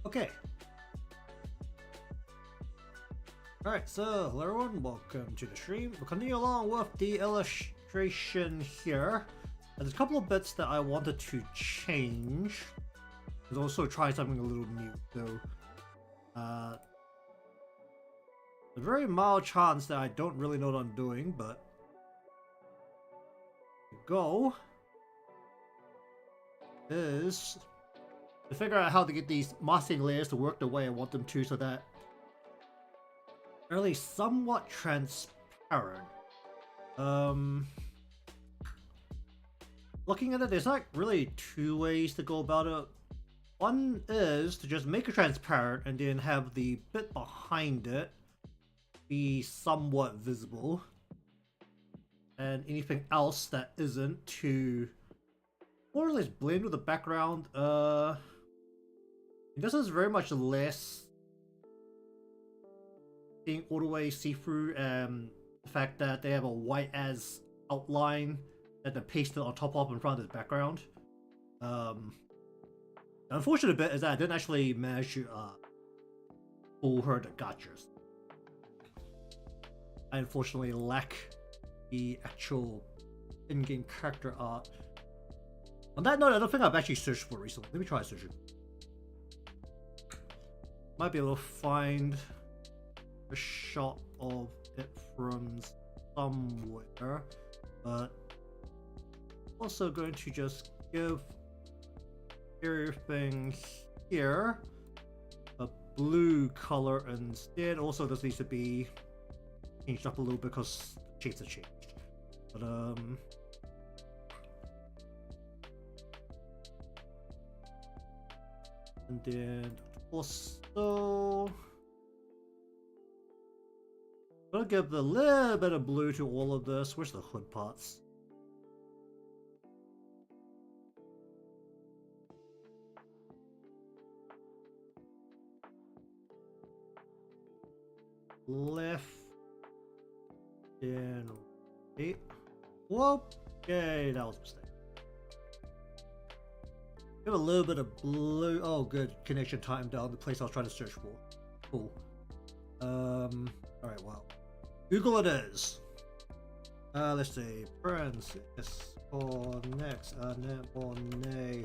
Okay. Alright, so hello everyone, welcome to the stream. We'll continue along with the illustration here. And there's a couple of bits that I wanted to change. There's also try something a little new, though. A very mild chance that I don't really know what I'm doing, but the goal is to figure out how to get these masking layers to work the way I want them to, so that they're at least somewhat transparent. Looking at it, there's not really two ways to go about it. One is to just make it transparent and then have the bit behind it be somewhat visible, and anything else that isn't to more or less blend with the background. This is very much less being all the way see-through, and the fact that they have a white as outline that they're pasted on top of in front of the background. The unfortunate bit is that I didn't actually manage to pull her the gotchas. I unfortunately lack the actual in-game character art. On that note, I don't think I've actually searched for it recently. Let me try searching. Might be able to find a shot of it from somewhere, but also going to just give everything here a blue color instead. Also, this needs to be changed up a little because shapes have changed. But and then also I'm gonna give a little bit of blue to all of this. Where's the hood parts? Left and right. Whoop! Okay, that was a mistake. Give a little bit of blue. Oh, good. Connection timed down the place I was trying to search for. Cool. Alright, well. Google it is. Let's see. Francis for next Anemone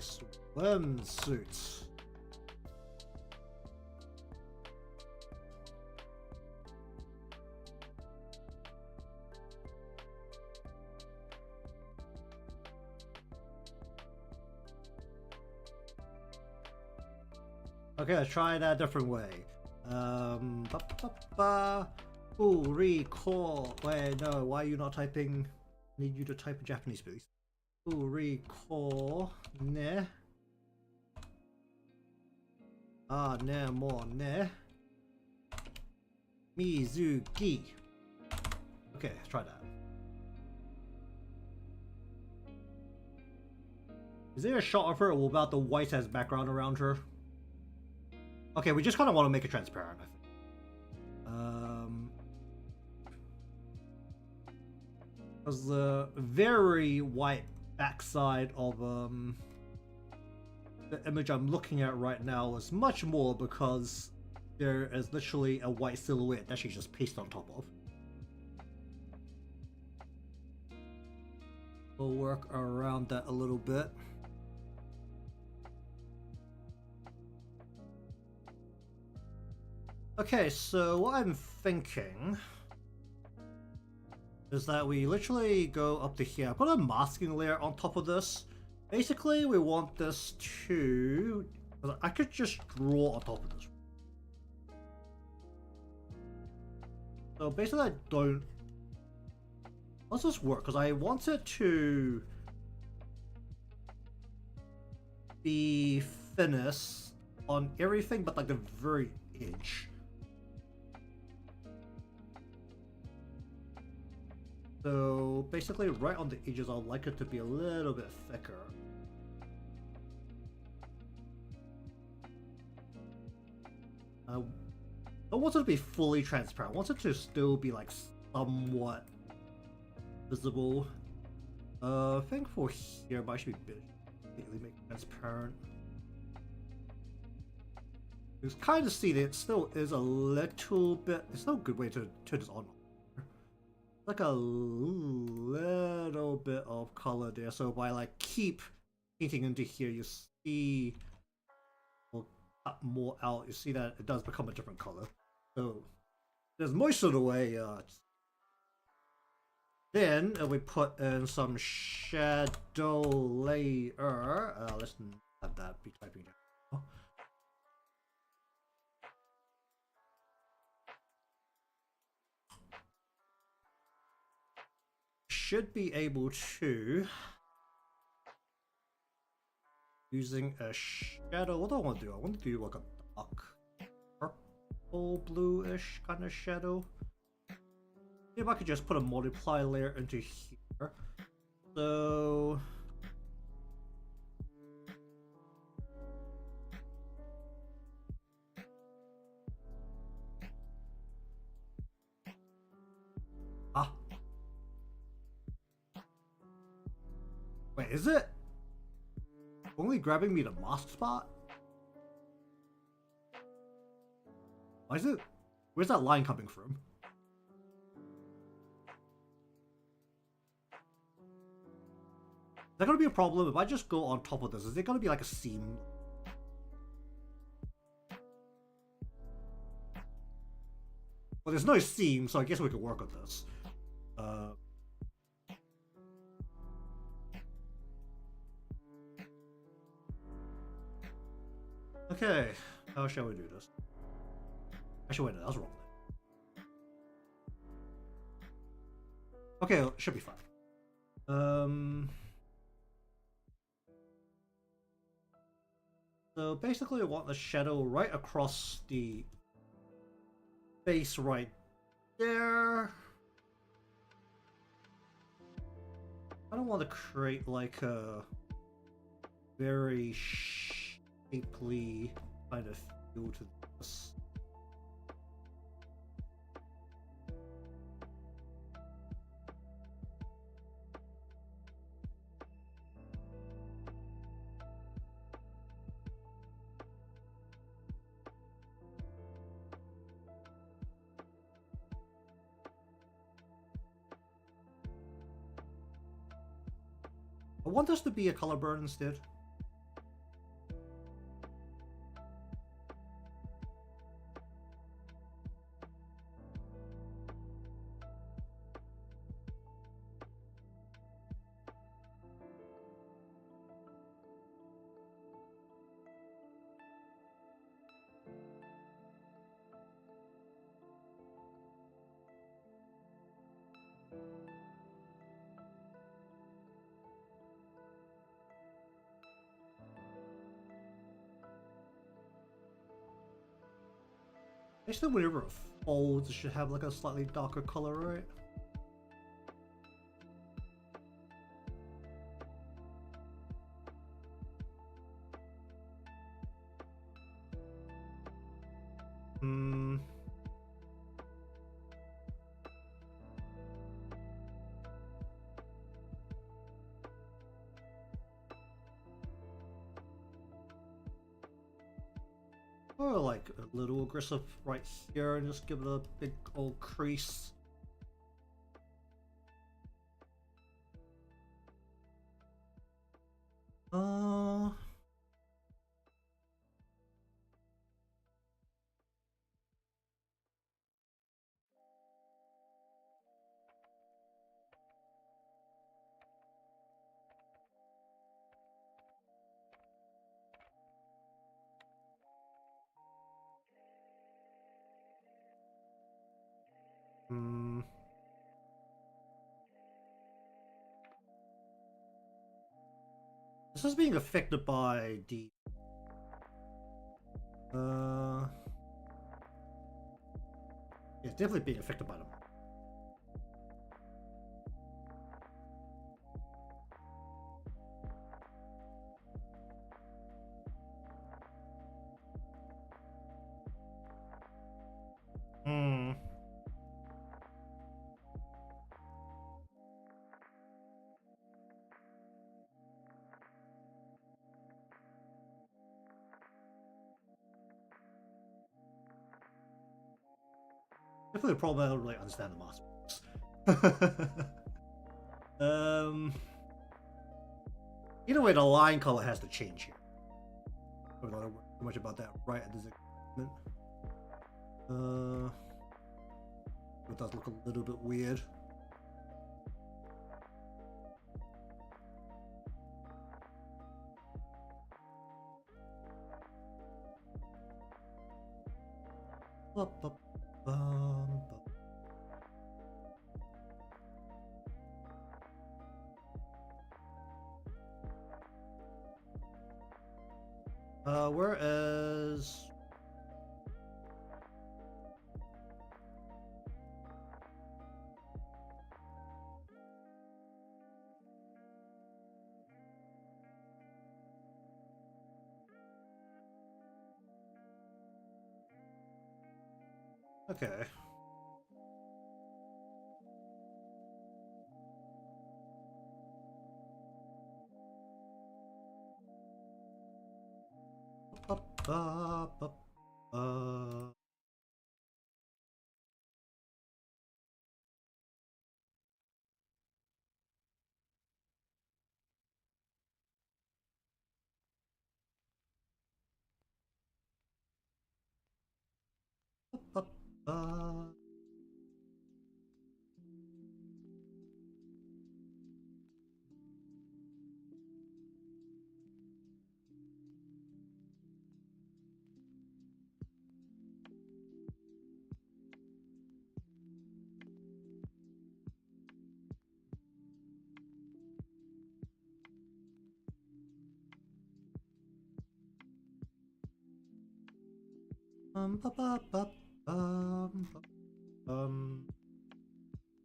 swimsuits. Okay, let's try that a different way. Ooh, recall. Wait, no, why are you not typing? I need you to type in Japanese, please. Ooh, recall. Ne. Anemone. Mizuki. Okay, let's try that. Is there a shot of her without the white as background around her? Okay, we just kind of want to make it transparent, I think. Because the very white backside of the image I'm looking at right now is much more because there is literally a white silhouette that she's just pasted on top of. We'll work around that a little bit. Okay, so what I'm thinking is that we literally go up to here. Put a masking layer on top of this. Basically, we want this to... I could just draw on top of this. So basically, I don't... How does this work? Because I want it to be thinnest on everything but like the very edge. So basically right on the edges, I'd like it to be a little bit thicker. I don't want it to be fully transparent. I want it to still be like somewhat visible. I think for here, but I should be completely make it transparent. You can kind of see that it still is a little bit. There's no good way to turn this on. Like a little bit of color there. So if I like keep painting into here, you see, or cut more out. You see that it does become a different color. So there's most of the way. Then we put in some shadow layer. Let's have that be typing down. Should be able to, using a shadow. What do I want to do? I want to do like a dark purple bluish kind of shadow. If I could just put a multiply layer into here. So wait, is it only grabbing me the mask spot? Why is it? Where's that line coming from? Is that gonna be a problem if I just go on top of this? Is it gonna be like a seam? Well, there's no seam, so I guess we could work on this. Okay, how shall we do this? Actually, wait, no, that was wrong. Okay, it should be fine. So basically I want the shadow right across the face right there. I don't want to create like a very shapely kind of feel to this. I want this to be a color burn instead. Actually, whenever it folds, it should have like a slightly darker color, right? Hmm. Or like a little aggressive right here and just give it a big old crease. Hmm. This is being affected by the it's definitely being affected by them. Hmm. Definitely the problem I don't really understand the master. Either way, the line color has to change here. I don't know too much about that right at this moment. It does look a little bit weird. Whereas okay.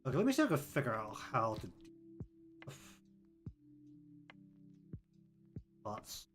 Okay, let me see if I can figure out how to do thoughts.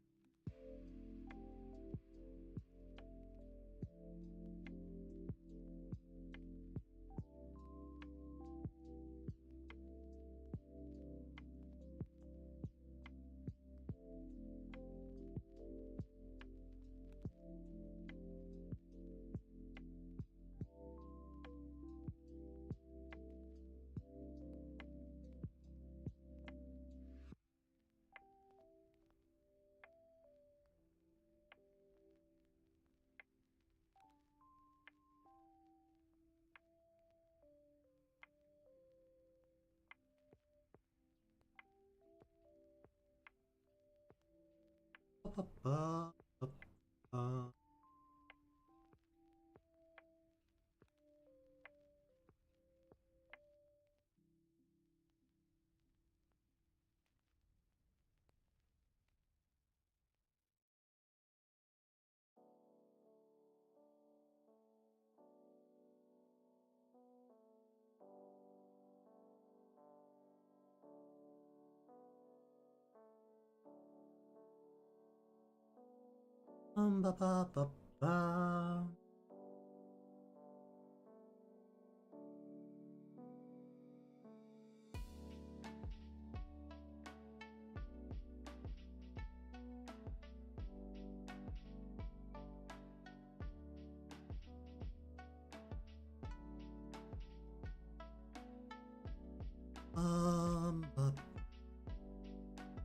Ba ba ba ba.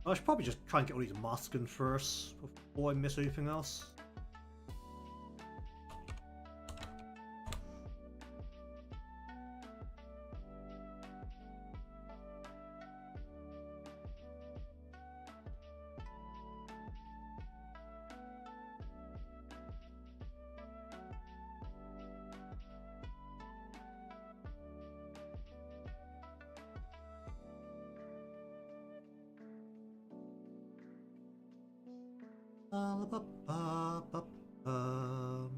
But I should probably just try and get all these masks in first before I miss anything else. Ba ba ba ba.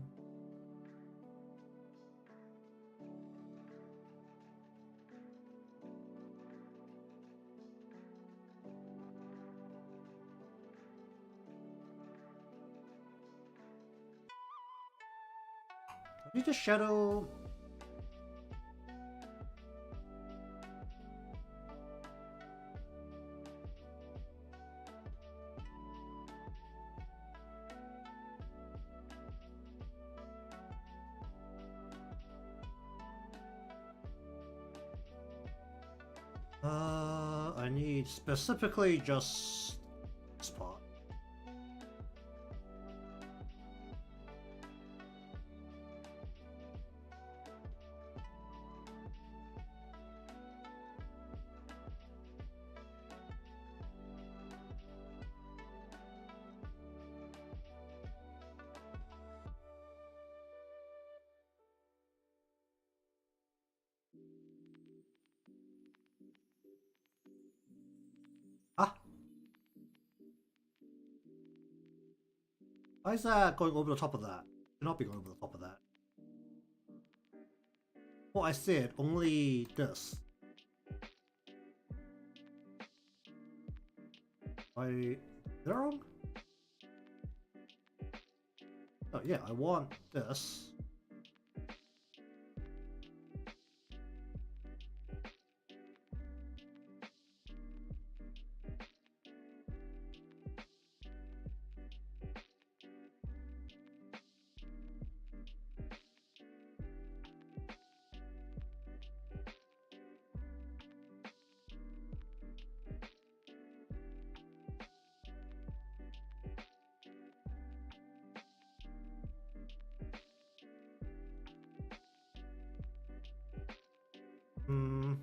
Need to shadow. I need specifically just this part. Ah, why is that going over the top of that? Should not be going over the top of that. Well, I said only this. Is that wrong? Oh yeah, I want this. Hmm.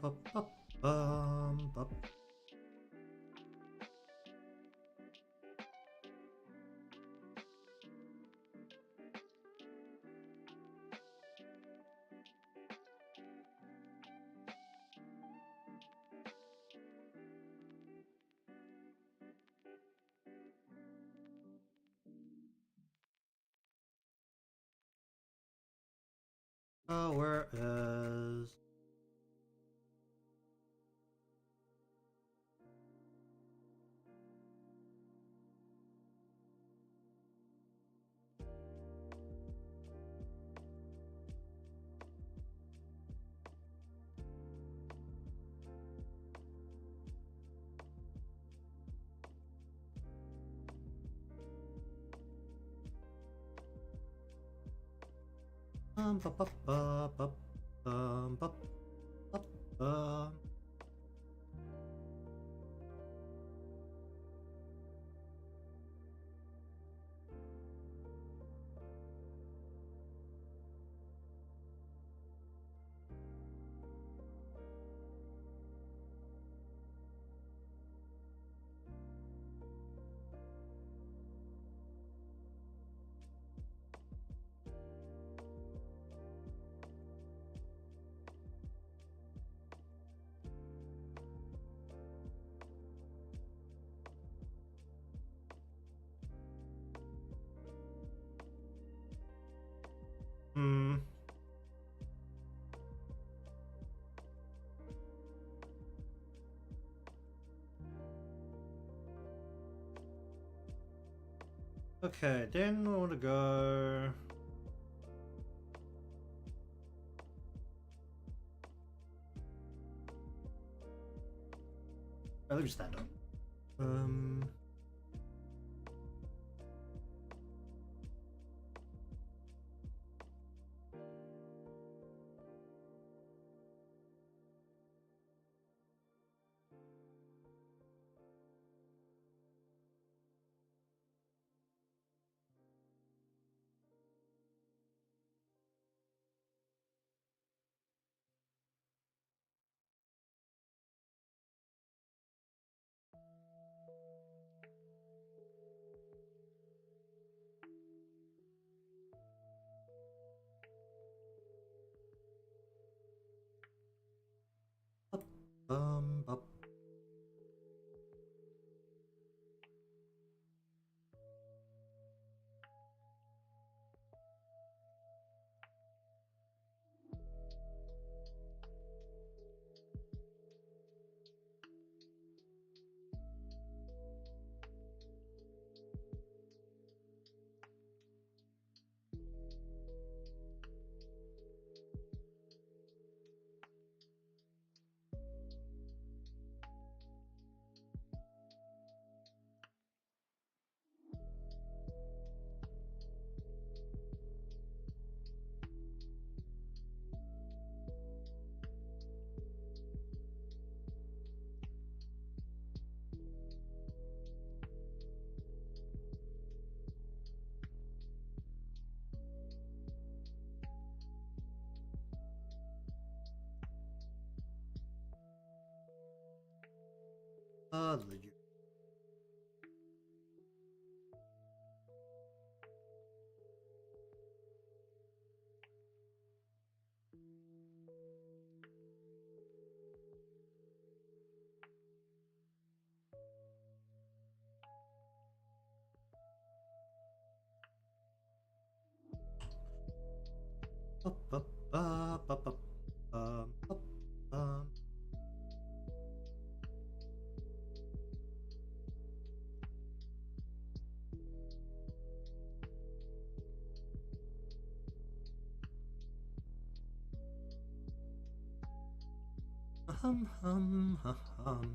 Bup. Where is... bup, bup, bup, bup, bup, bup, bum. Hmm. Okay, then we want to go... let me stand up. Legit. Hum hum hum hum.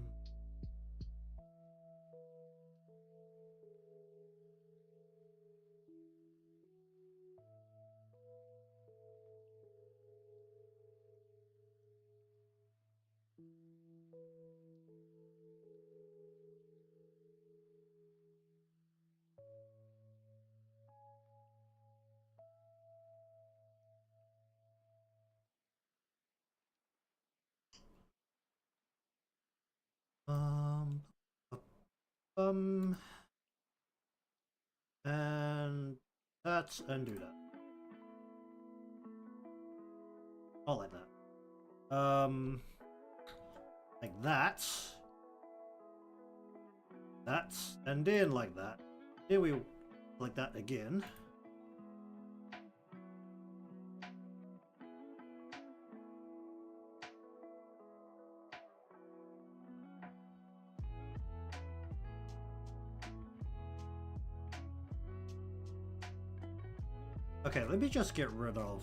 Um, um, and that's undo that. Not like that. Like that. That, and then like that. Here we like that again. Okay, let me just get rid of.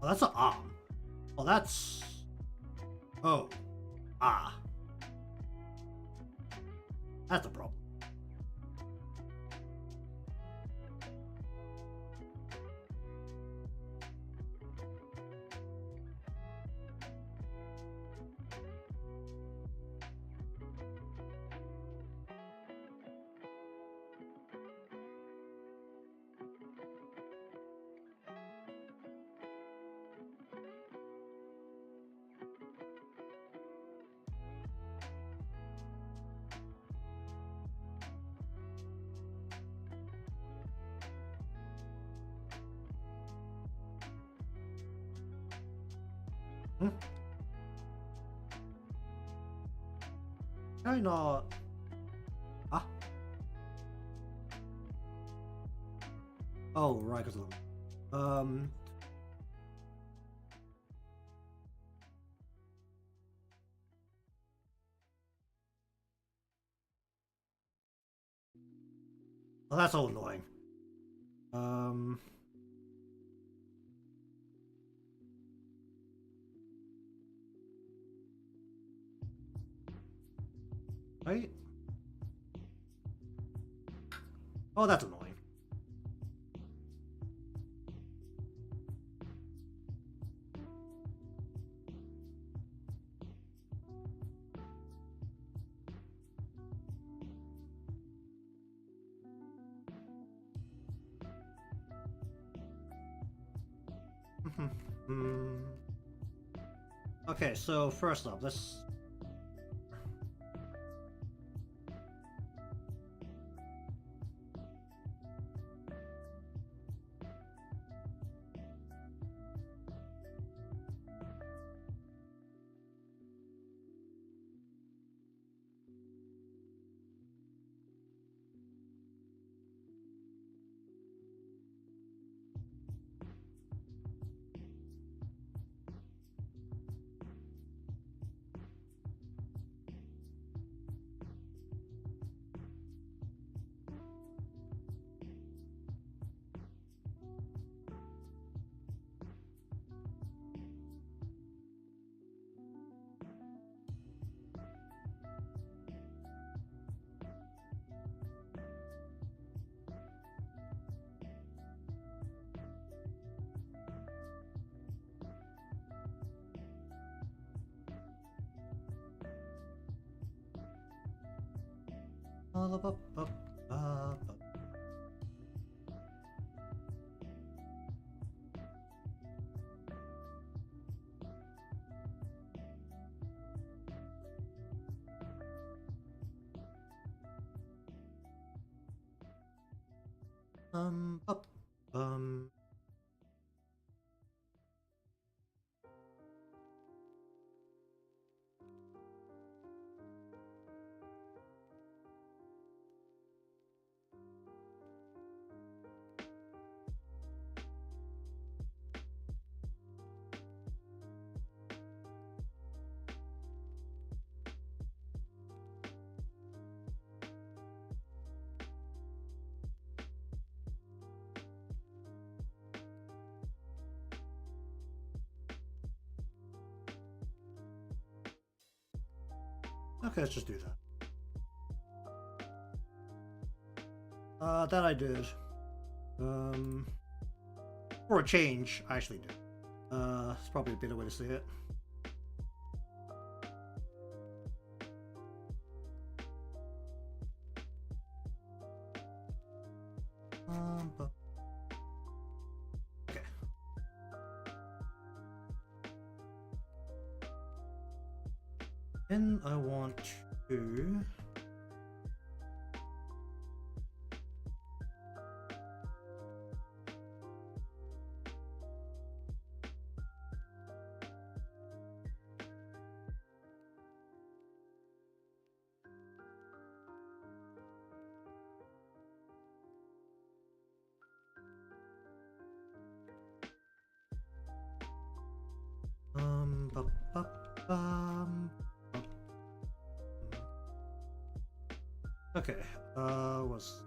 Oh, that's an arm. Oh, that's. Oh. Ah. That's a problem. Hmm? Why not? Ah. Oh, right, because oh, that's all annoying. Um. Right? Oh, that's annoying. Hmm. Okay, so first up, let's. Up, okay, let's just do that. That I did. For a change, I actually did. It's probably a better way to say it. Okay. Then I want to... bu- bu- bum. Okay, was...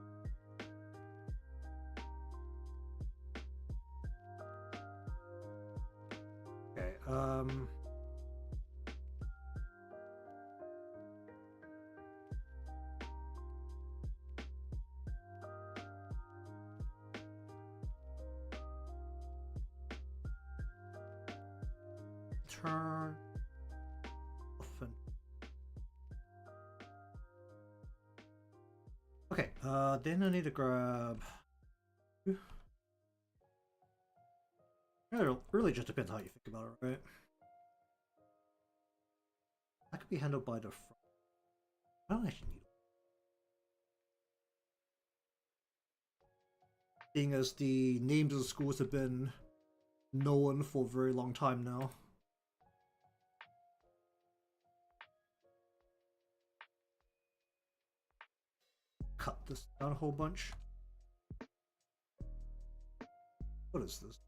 Okay, turn... Often. Okay, then I need to grab... It really just depends how you think about it, right? That could be handled by the front. I don't actually need it. Seeing as the names of the schools have been known for a very long time now. Cut this down a whole bunch. What is this?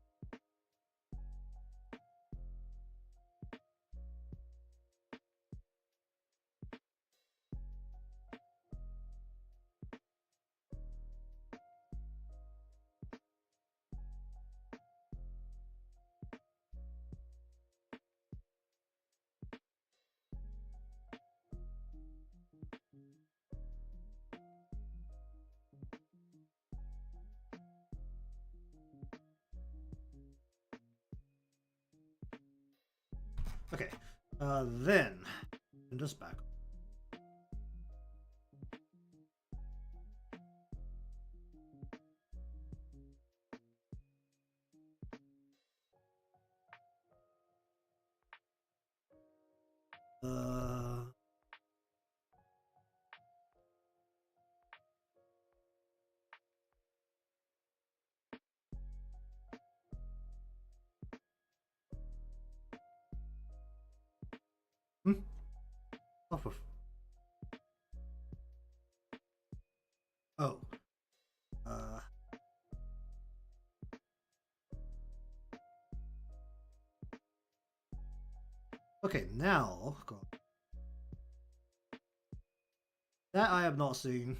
Okay, then, and just back. Uh, hmm? Off of. Oh. Uh. Okay, now. God. That I have not seen.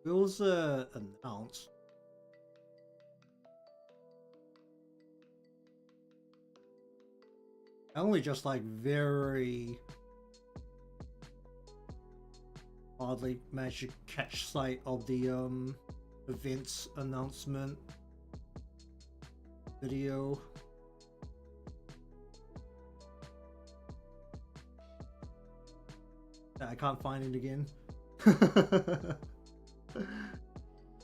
It was announced. I only just like very hardly managed to catch sight of the events announcement video. I can't find it again.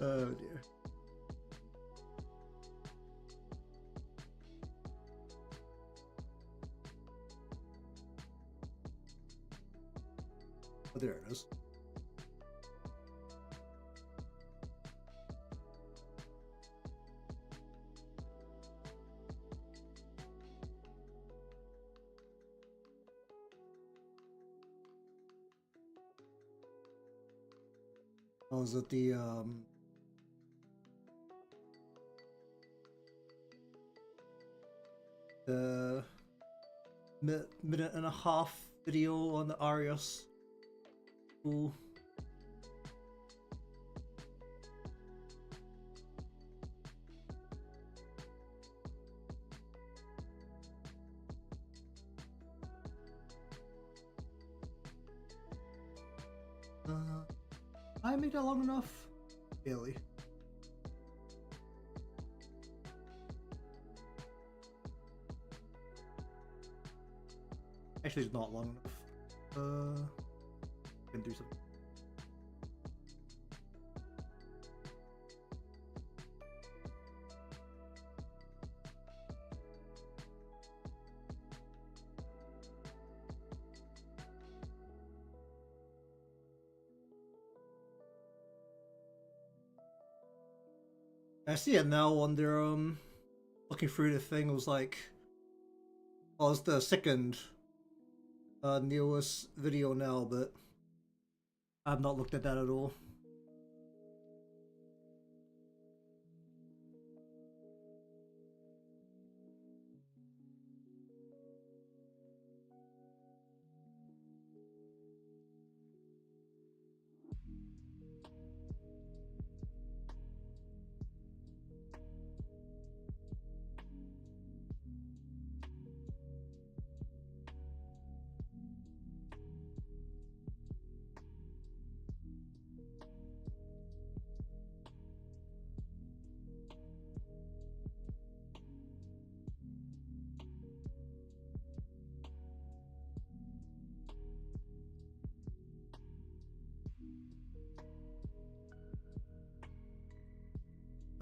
Oh dear. Oh, there it is. Oh, is it the minute and a half video on the Arius? Ooh. I made that long enough? Really? Actually, it's not long enough. Can do something. I see it now on their looking through the thing. It was like, well, it's the second newest video now, but I've not looked at that at all.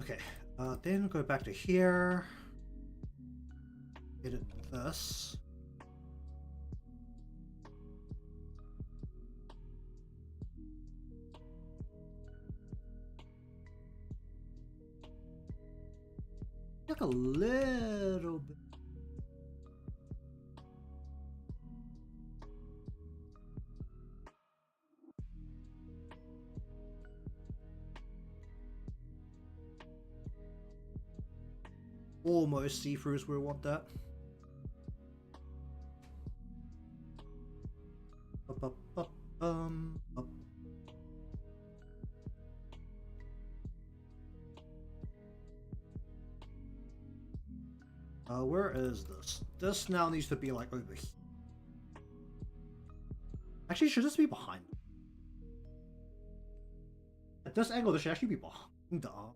Okay, then go back to here. Edit this. Like a little bit. Almost see-throughs where we want that. Up. Where is this? This now needs to be like over here. Actually, should this be behind? At this angle, this should actually be behind the arm.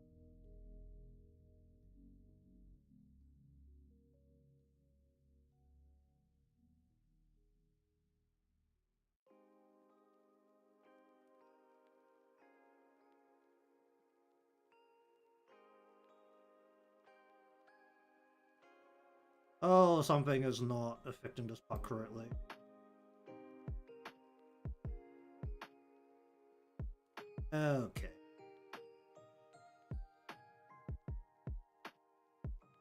Oh, something is not affecting this part correctly. Okay.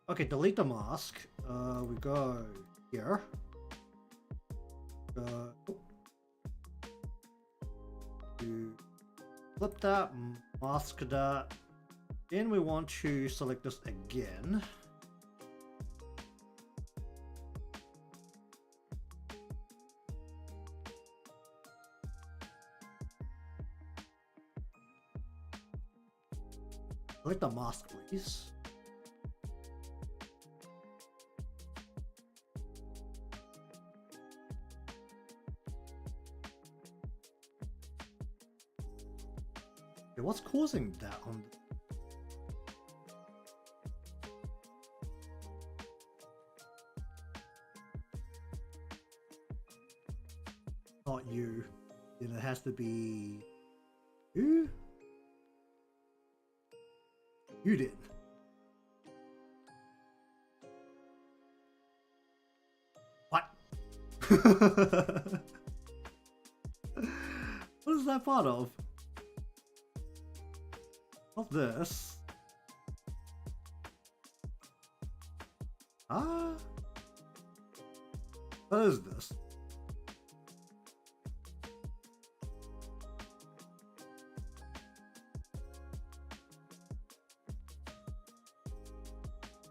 Okay, delete the mask. We go here. Flip that, mask that. Then we want to select this again. Select the mask, please. Okay, what's causing that on? Not you. Then it has to be you. You did. What? What is that part of? Of this? Ah? What is this?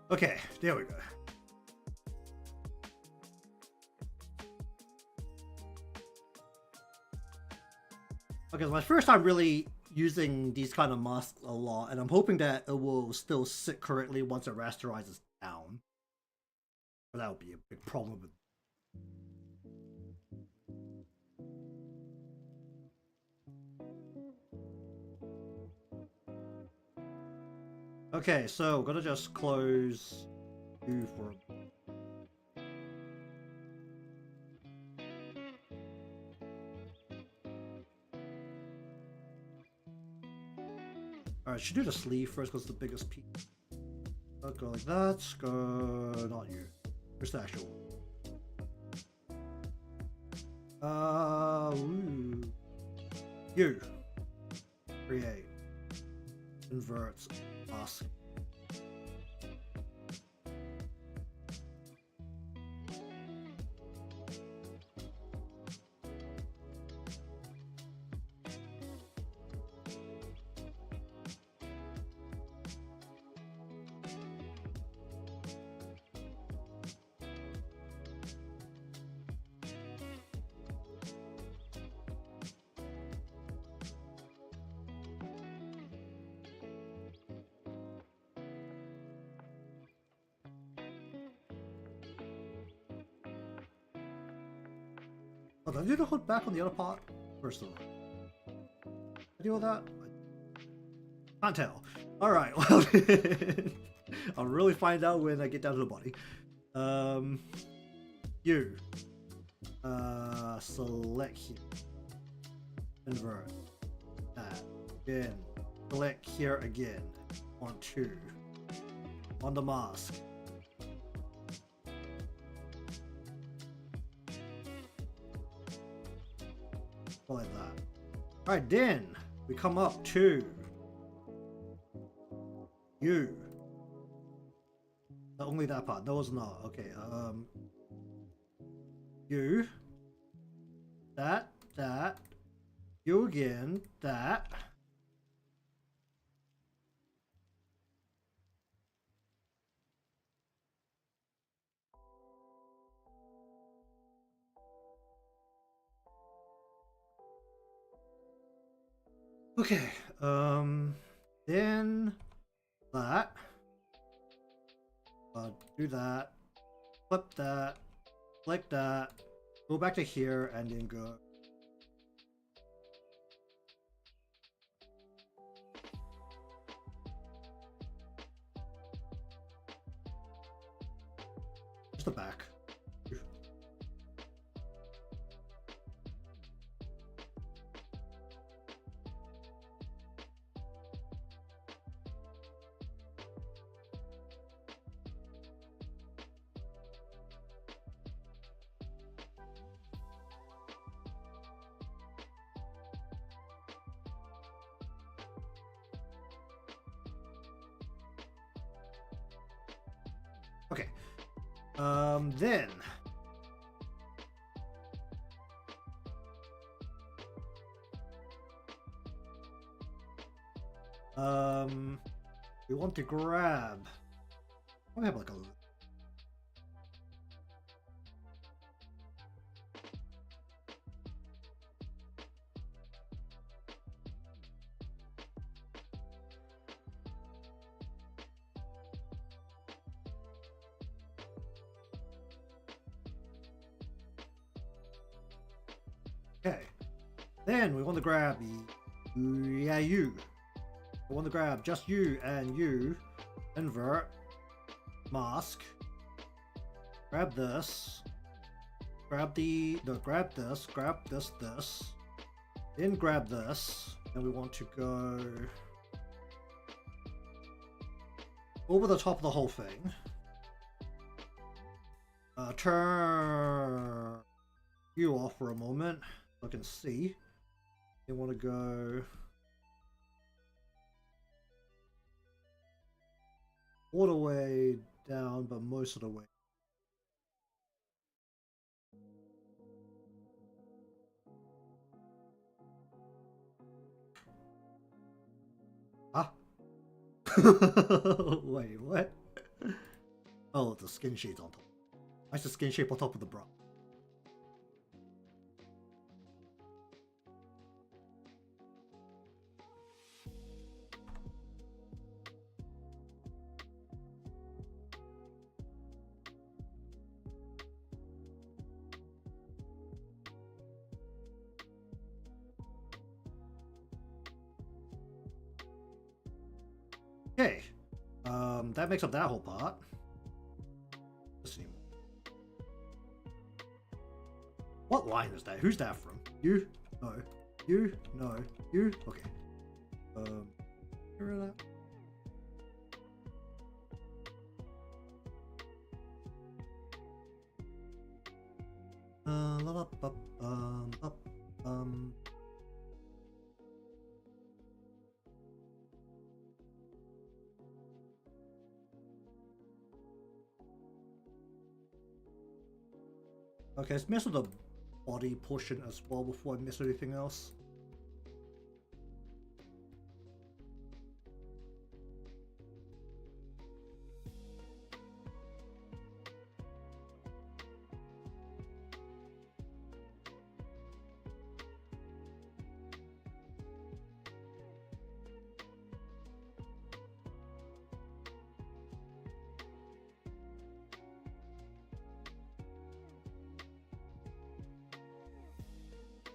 Okay, there we go. Okay, it's my first time really using these kind of masks a lot, and I'm hoping that it will still sit correctly once it rasterizes down. But that would be a big problem with. Okay, so I'm gonna just close you for. Alright, should do the sleeve first because it's the biggest piece. Go like that. Go. Not you. Where's the actual? Ooh. You. Create. Invert. Mask. Oh, did I do the hood back on the other part? First of all. Did I do all that? I can't tell. Alright, well, I'll really find out when I get down to the body. You. Select here. Invert. That. Again. Select here again. On 2. On the mask. Like that. Alright, then we come up to you. Only that part. No, it's not. Okay. You. That. You again. That. Okay. Then that. Do that. Flip that. Click that. Go back to here and then go. Just the back. Okay. Then. We want to grab. I have like a. Then we want to grab you. We want to grab just you and you. Invert. Mask. Grab this. Grab grab this. Grab this. Then grab this. And we want to go over the top of the whole thing. Turn you off for a moment so I can see. You want to go all the way down, but most of the way. Ah. Wait, what? Oh, the skin shade's on top. That's the skin shape on top of the bra. Okay, that makes up that whole part. Let's see. What line is that? Who's that from? You? No. You? No. You? Okay. Hear that? Okay, let's mess with the body portion as well before I miss anything else.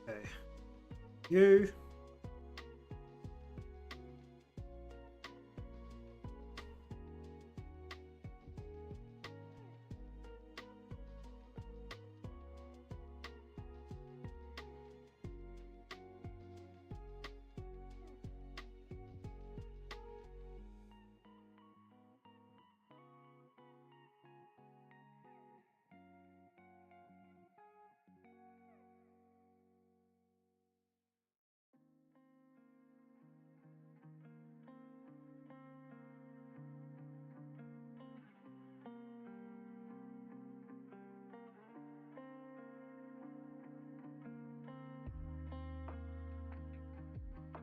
Okay. You.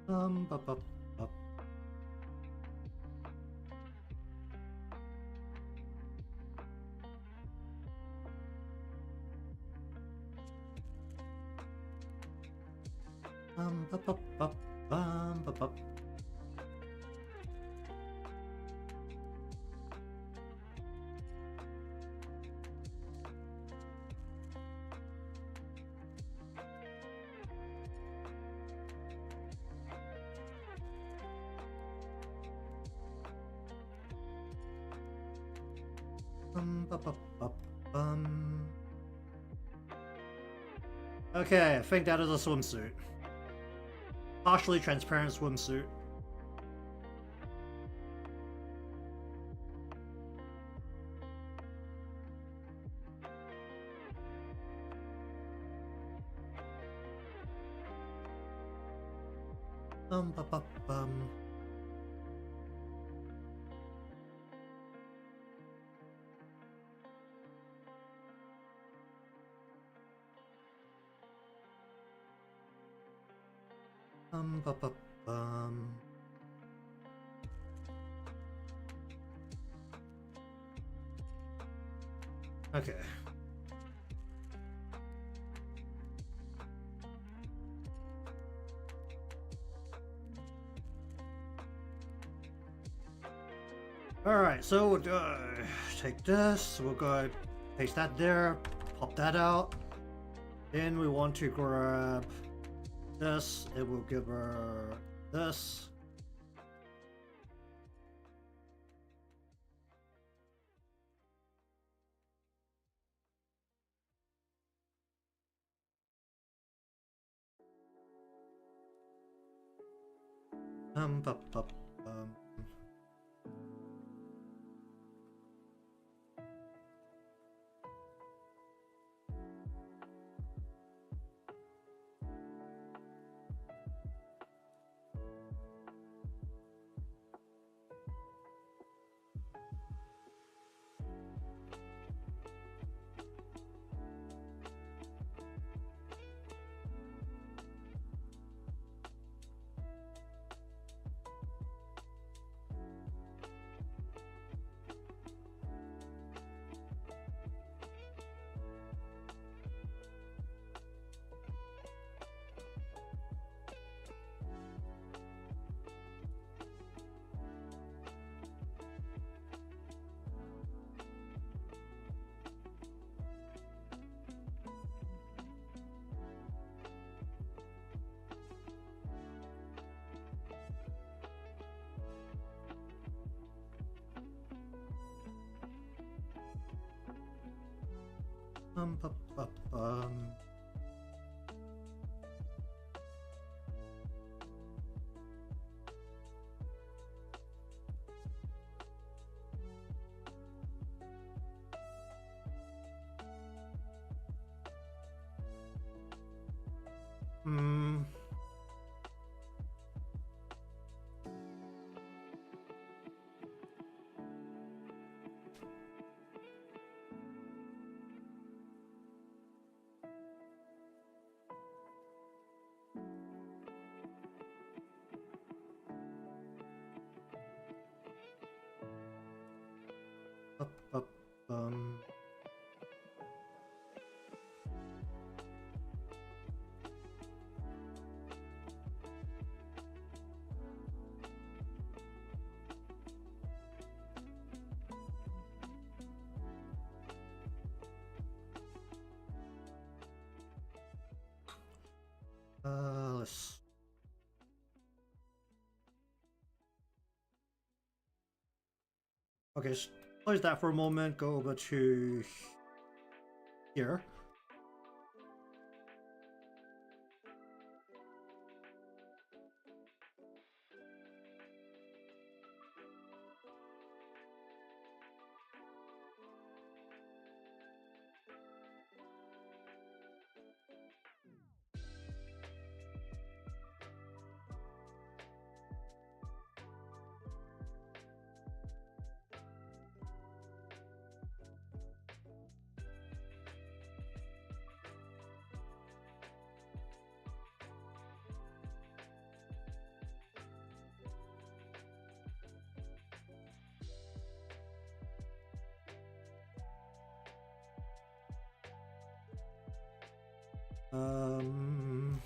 Bup, bup, bup. Bup, bup, bup, bup, bup. Bup, bup, bup, Okay, I think that is a swimsuit. Partially transparent swimsuit. Bup, bup, bup, bup, Okay. Alright, so we'll take this, we'll go paste that there, pop that out. Then we want to grab this, it will give her this. Um, bu- bu- um. Bu- bu- Hmm. bu- bu- let's. Okay, close that for a moment. Go over to here. Um.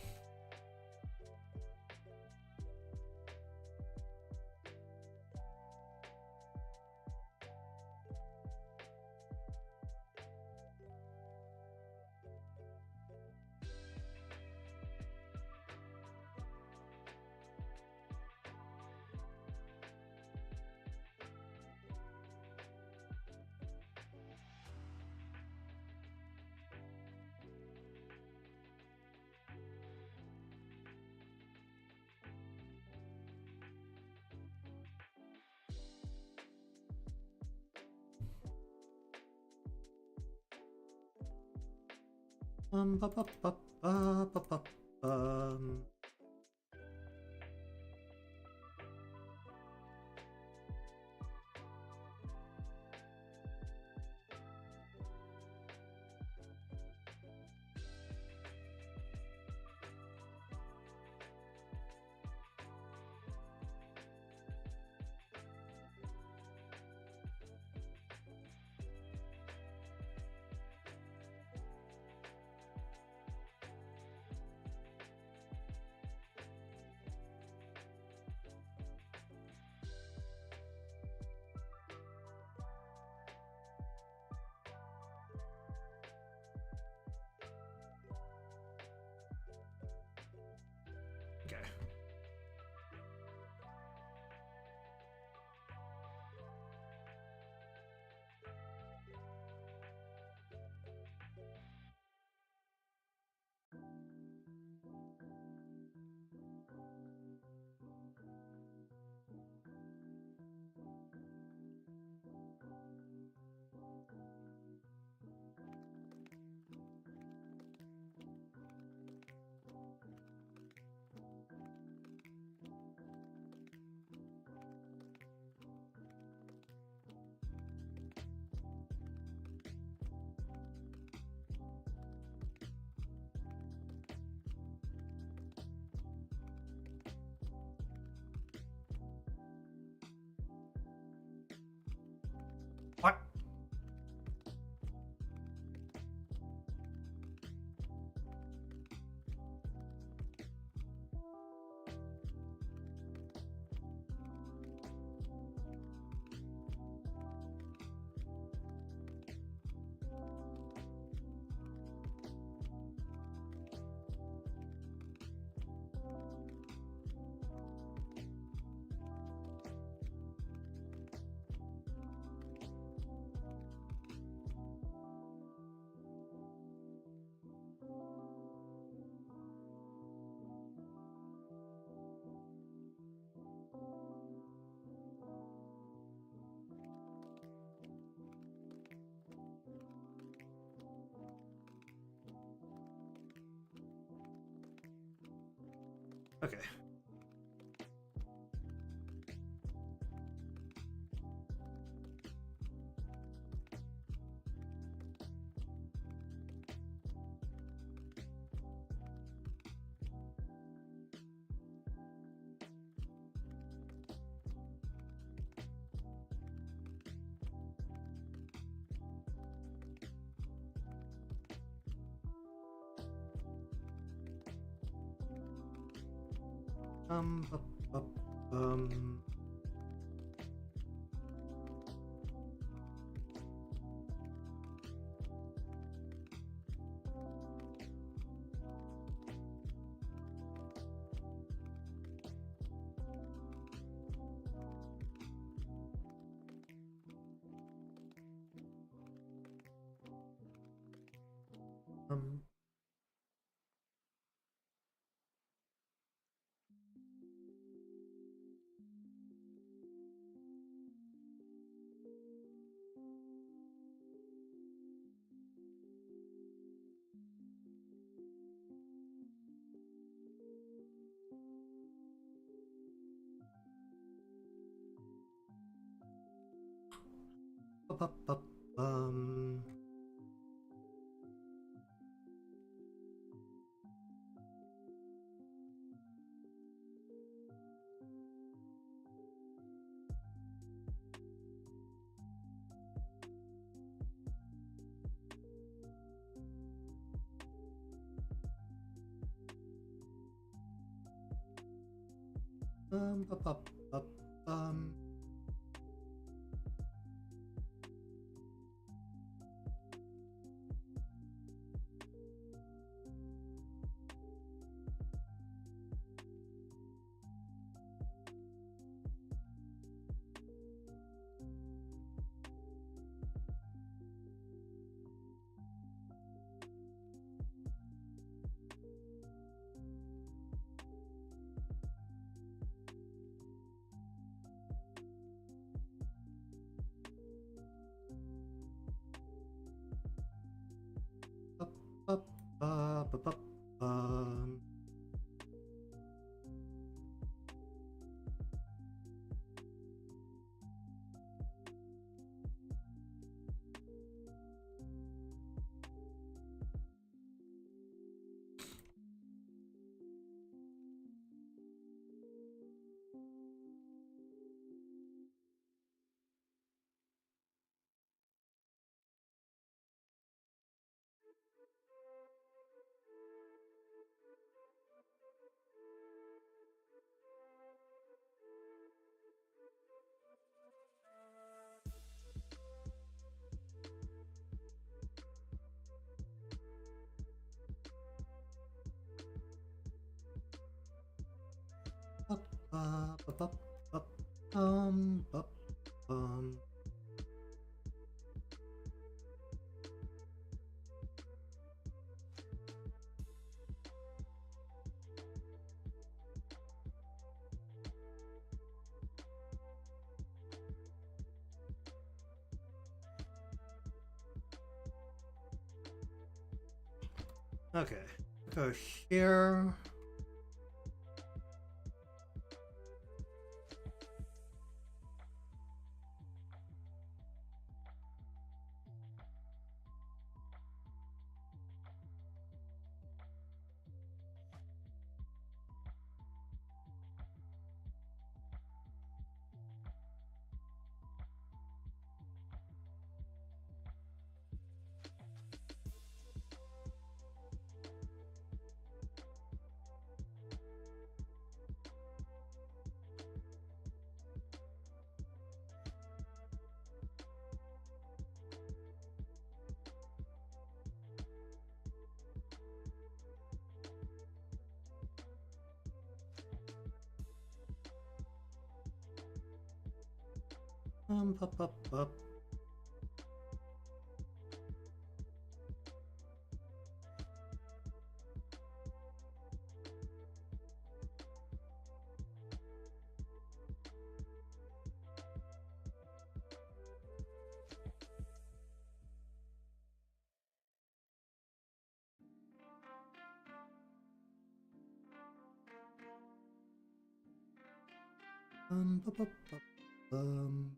Ba, ba, ba, ba, ba, ba, Okay. Um, up, up, um. Um, up, up, up, um. Up, up, up, up, up, up, up, up, up, up, up, up, up, Okay. Go here. Up, up, up. bu- bu- bu-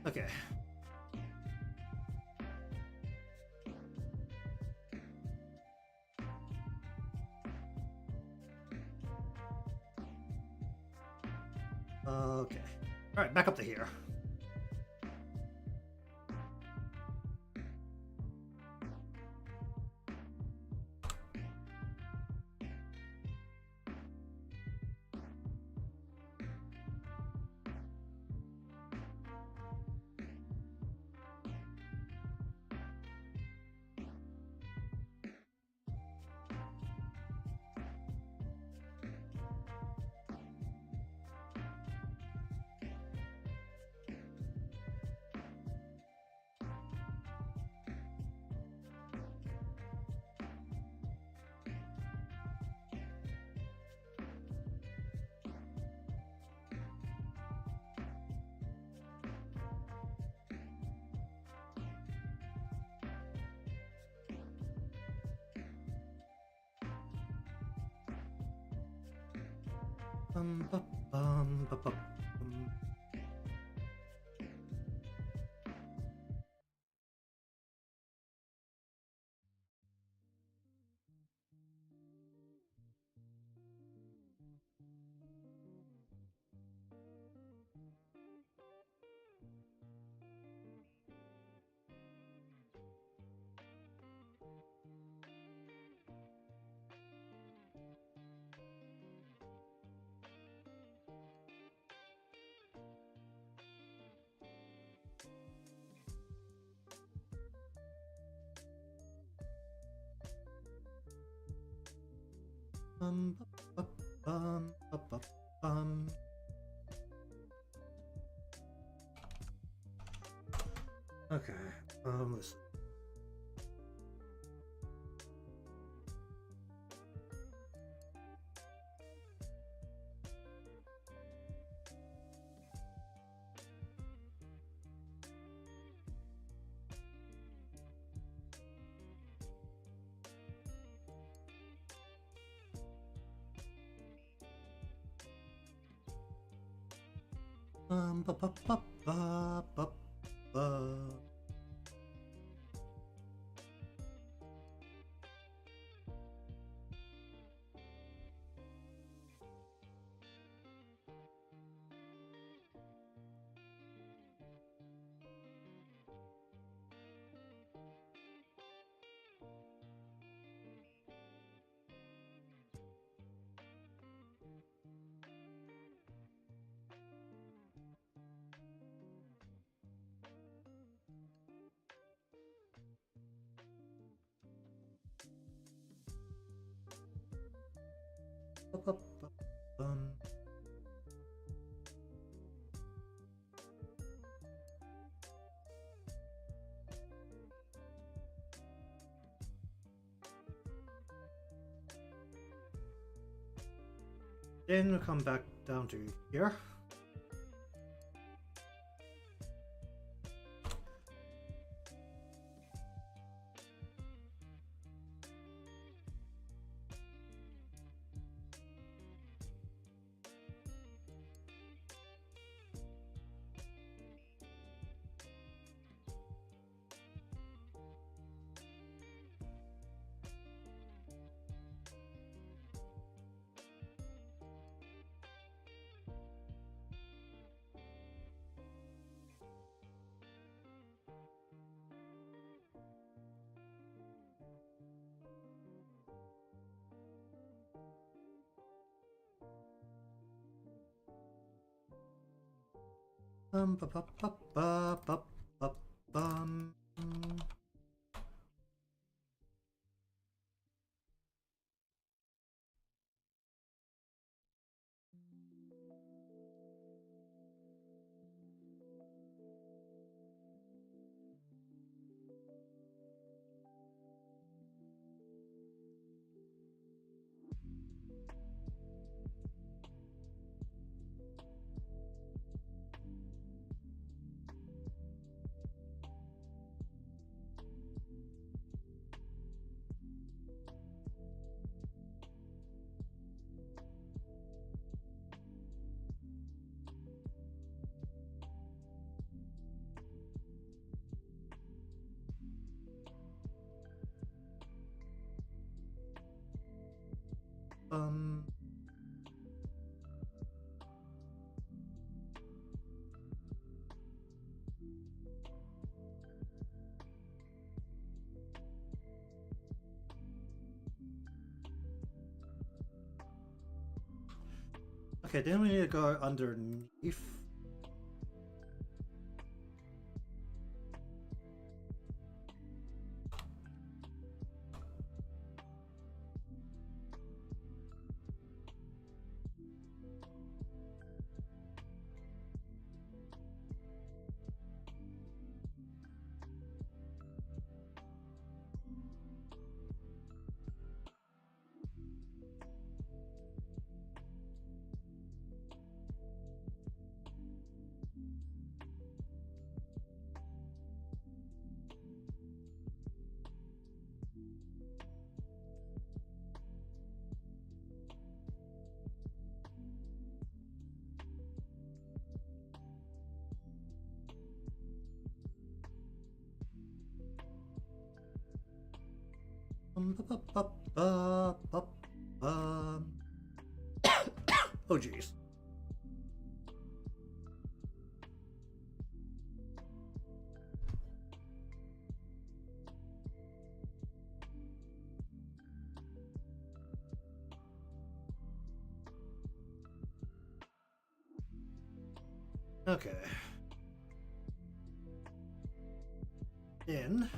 Okay. Okay. Alright, back up to here. Ba- ba- ba- ba- bum. Okay. Let's see. Ba- ba- ba- ba- ba- ba. Ba- ba- ba- bum. Then we'll come back down to here. Ba- ba- ba- ba- ba- ba- bum. Okay, then we need to go underneath. Oh jeez. Okay. In.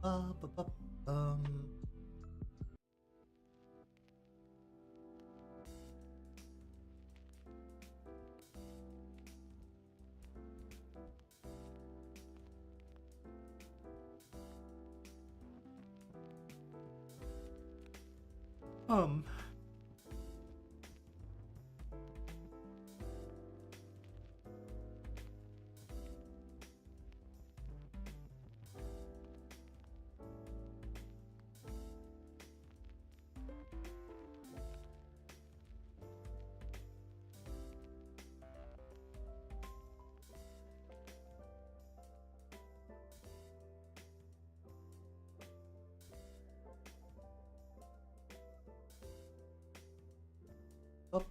Uh, bu- bu- um. Um. Up.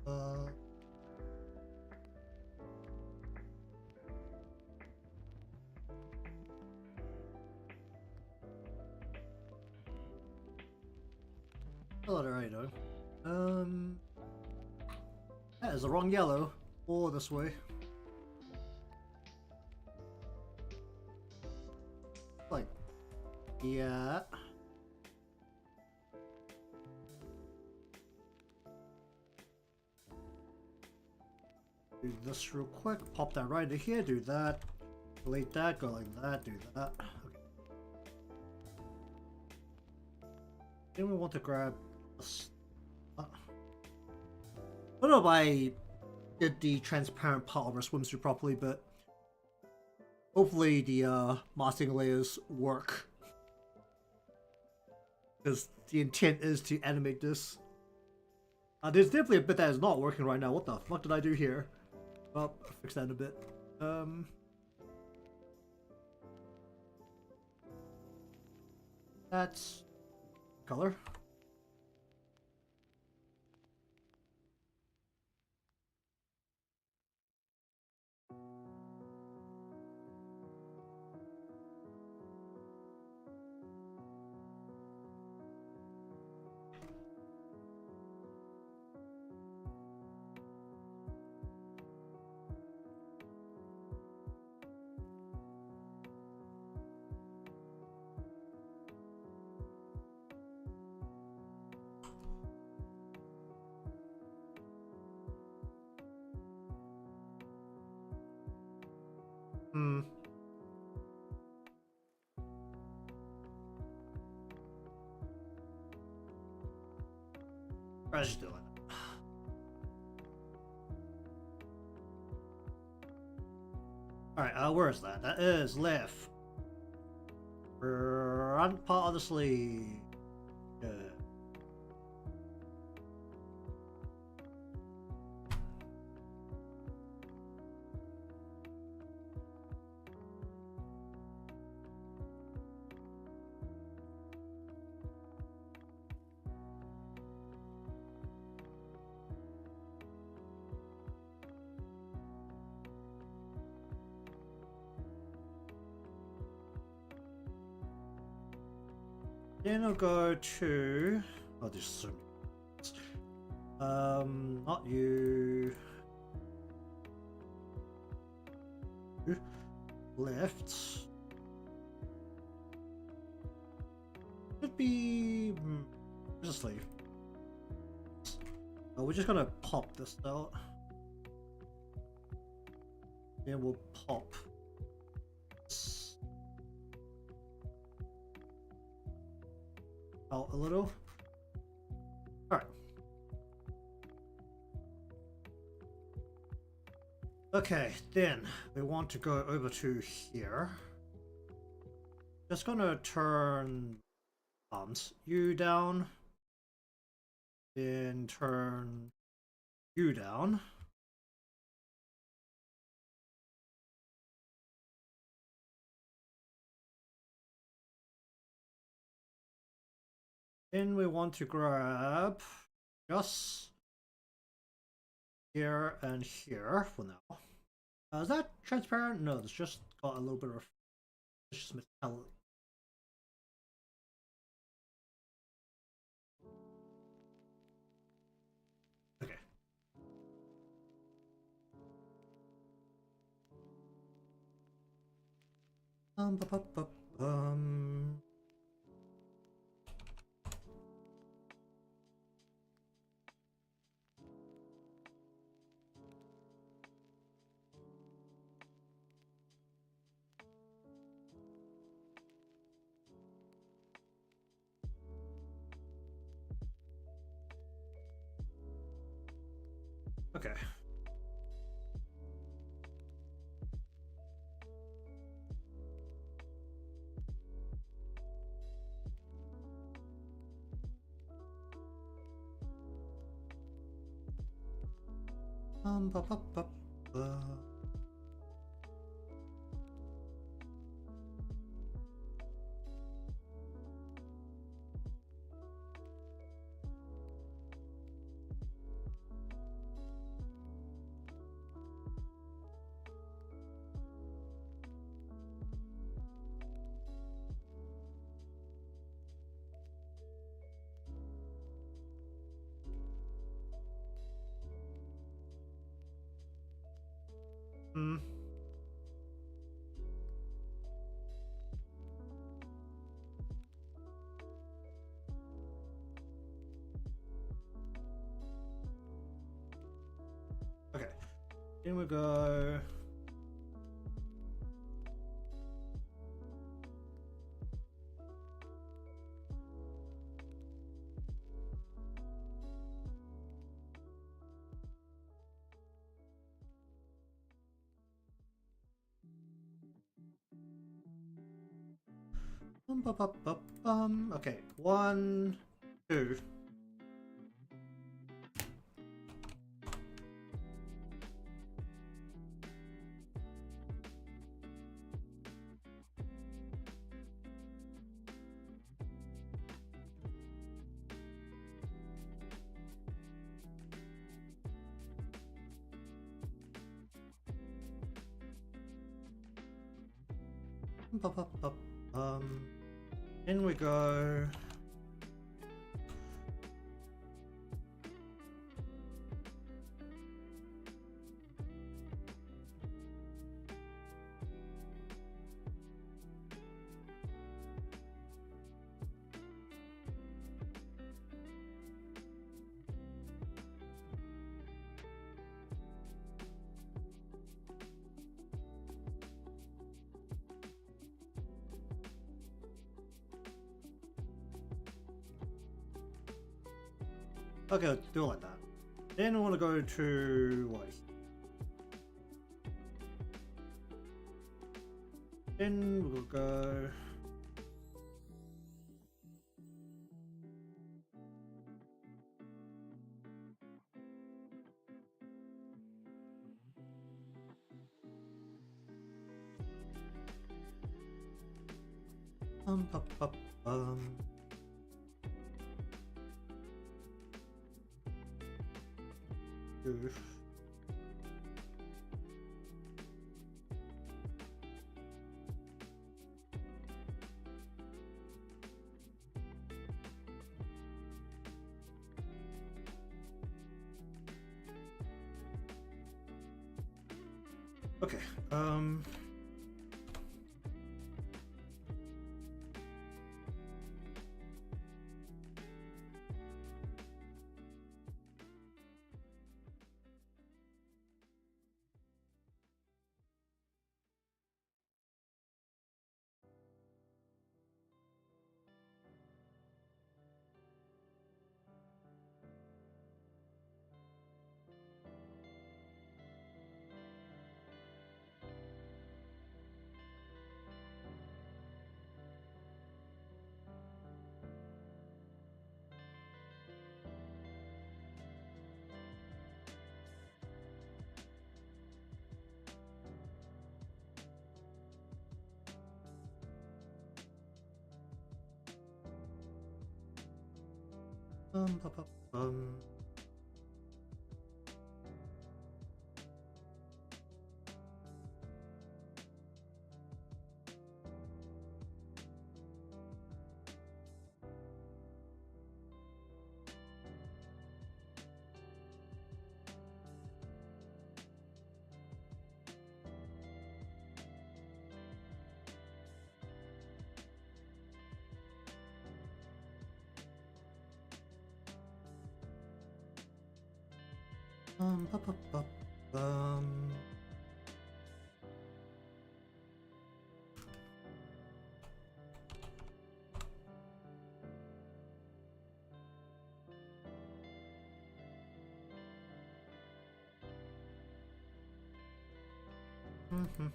Up. Alrighto. That is the wrong yellow. Or this way. Like, yeah. Do this real quick. Pop that right into here. Do that. Delete that. Go like that. Do that. Okay. Then we want to grab. I don't know if I did the transparent part of our swimsuit properly, but hopefully the masking layers work. Because the intent is to animate this. There's definitely a bit that is not working right now. What the fuck did I do here? Well, I'll fix that in a bit. That's color. Hmm. I just doing it. Alright, where is that? That is left. Front part of the sleeve. Good. Then I'll go to... Oh, there's so many. Not you. Left. Should be... Just a sleeve. Oh, we're just gonna pop this out. Then we'll pop this out a little. Alright. Okay, then we want to go over to here. Just gonna turn you down. Then turn you down. Then we want to grab just here and here for now. Is that transparent? No, it's just got a little bit of just metallic. Okay. Okay. Ba, ba, ba, ba. Okay. In we go. Okay, 1, 2. In we go. Okay, do it like that. Then I want to go to what? Then we'll go. Bum, bum. Oof. Okay. Bum, bum, bum, bum. Bum, bum, bum, bum, bum. Mm-hmm.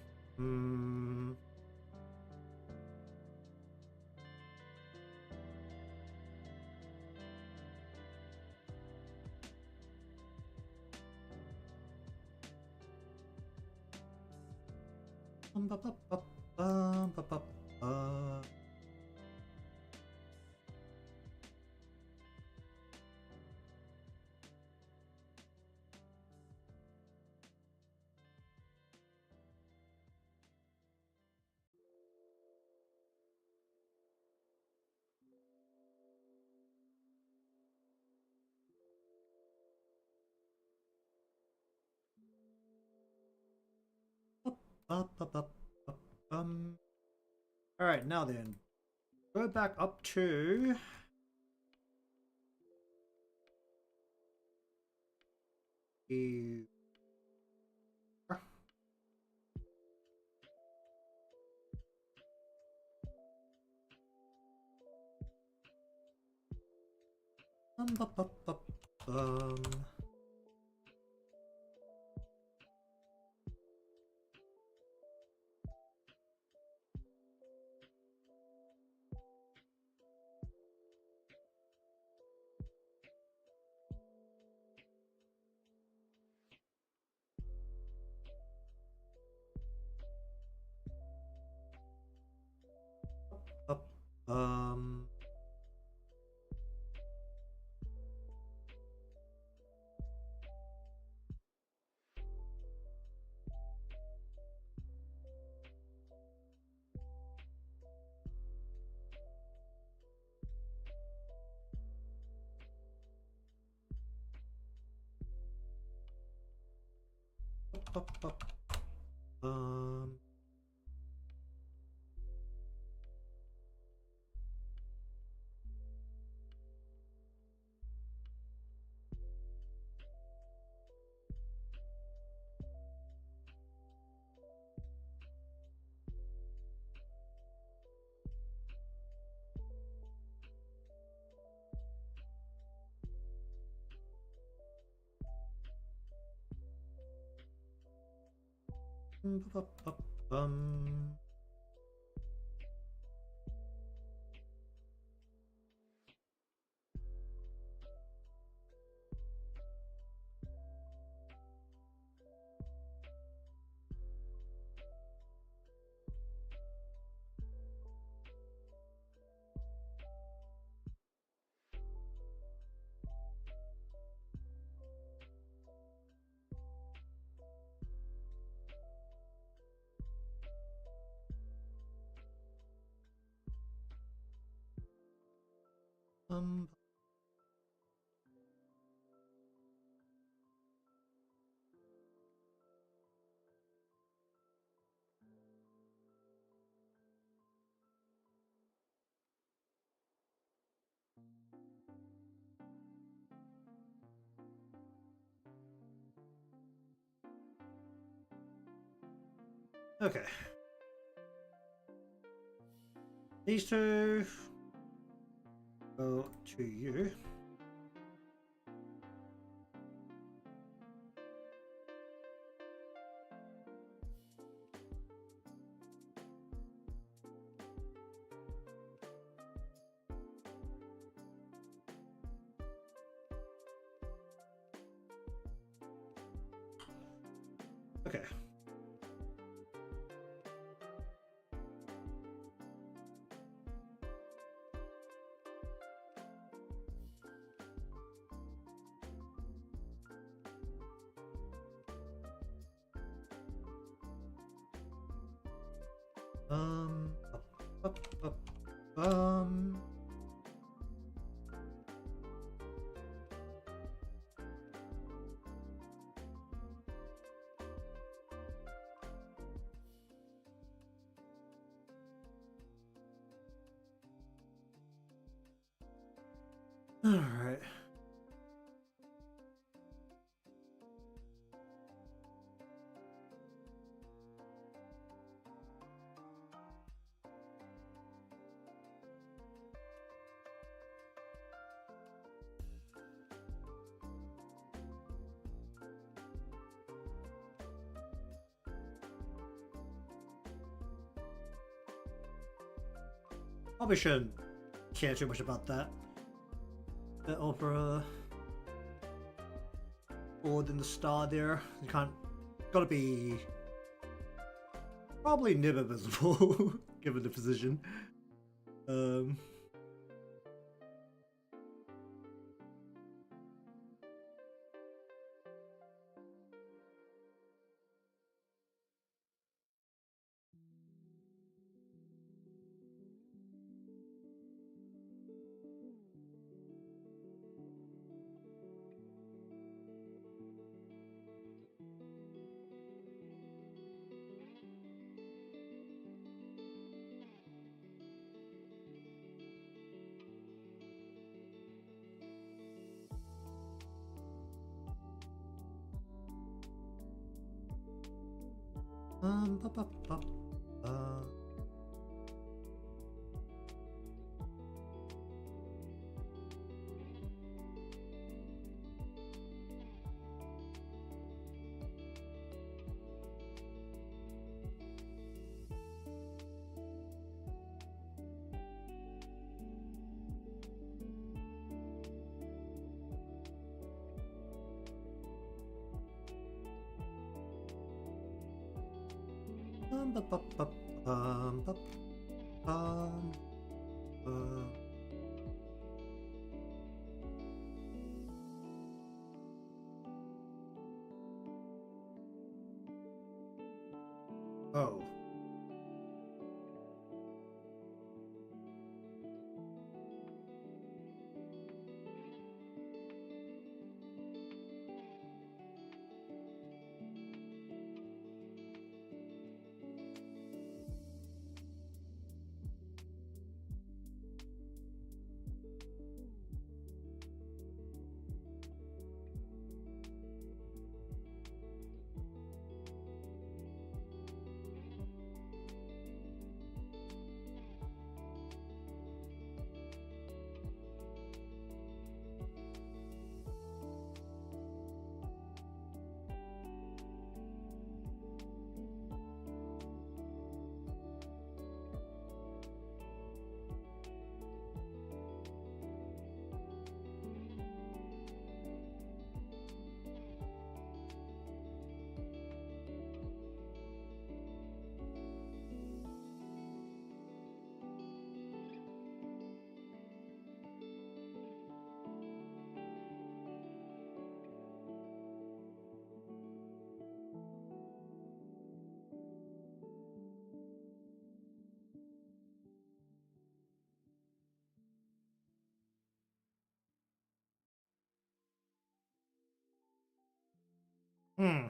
Bum, bum, bum, bum, bum, bum, bum, bum. Up, up, up, up, all right, now then, go back up to the. Bum, bum, bum, bum. Up, up, up, um. Okay. These two go to you. Okay. Up, up, up, All right. Probably shouldn't care too much about that. The opera forward in the star there. You can't. Gotta be probably never visible given the position. Bup, bup, bup. Bup, bup, bup, bup, Oh. Hmm.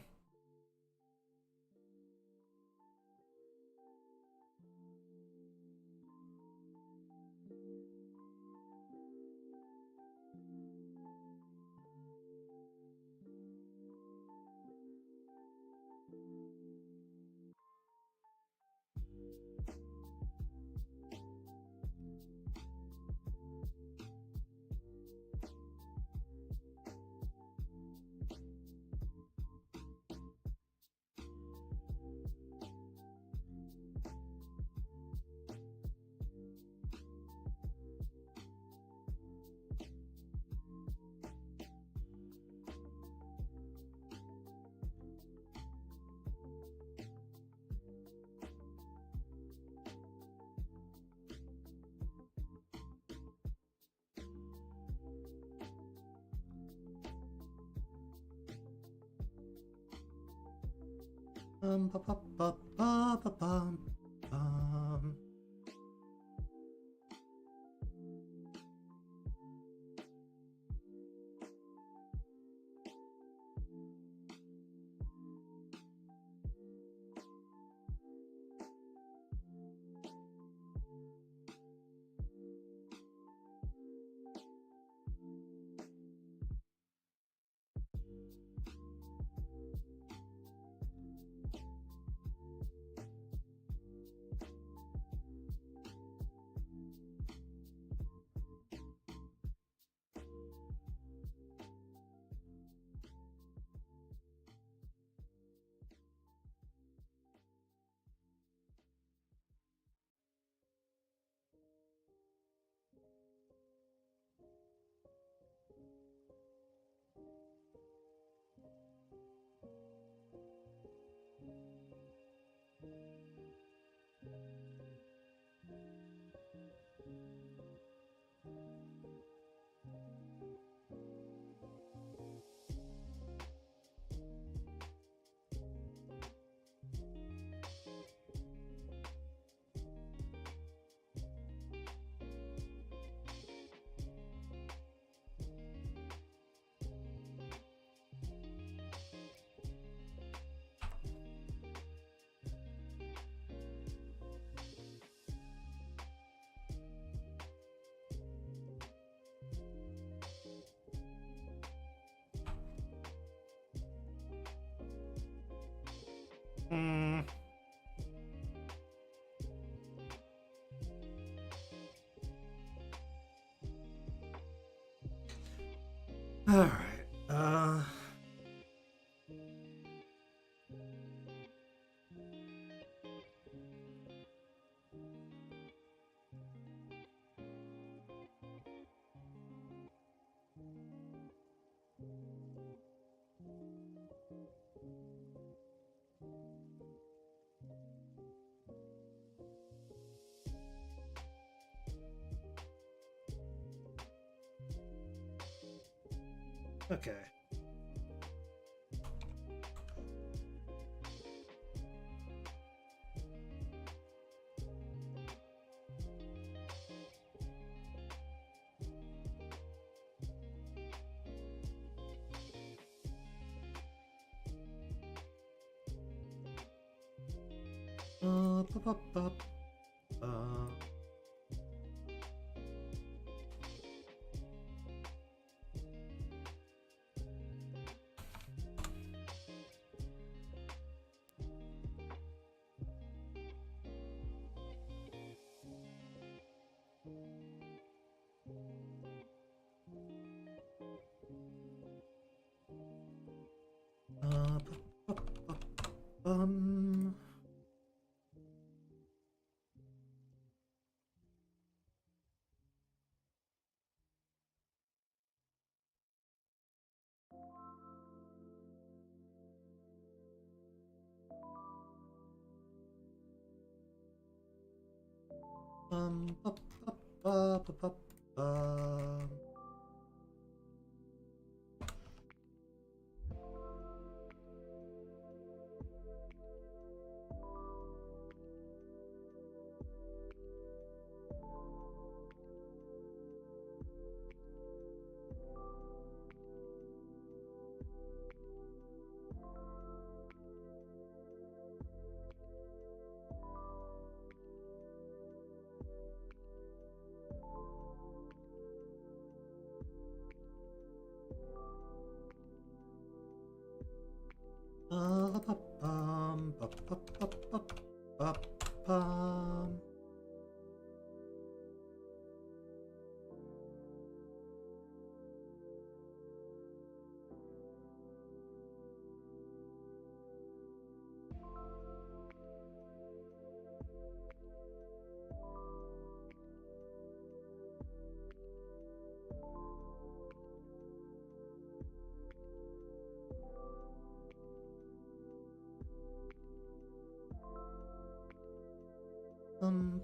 Ba, ba, ba, ba, ba, bum, bum. Hmm. All right. Okay. Ba, ba, ba, ba. Ba, ba, ba, bum. Ba, ba, ba, ba, ba, bum.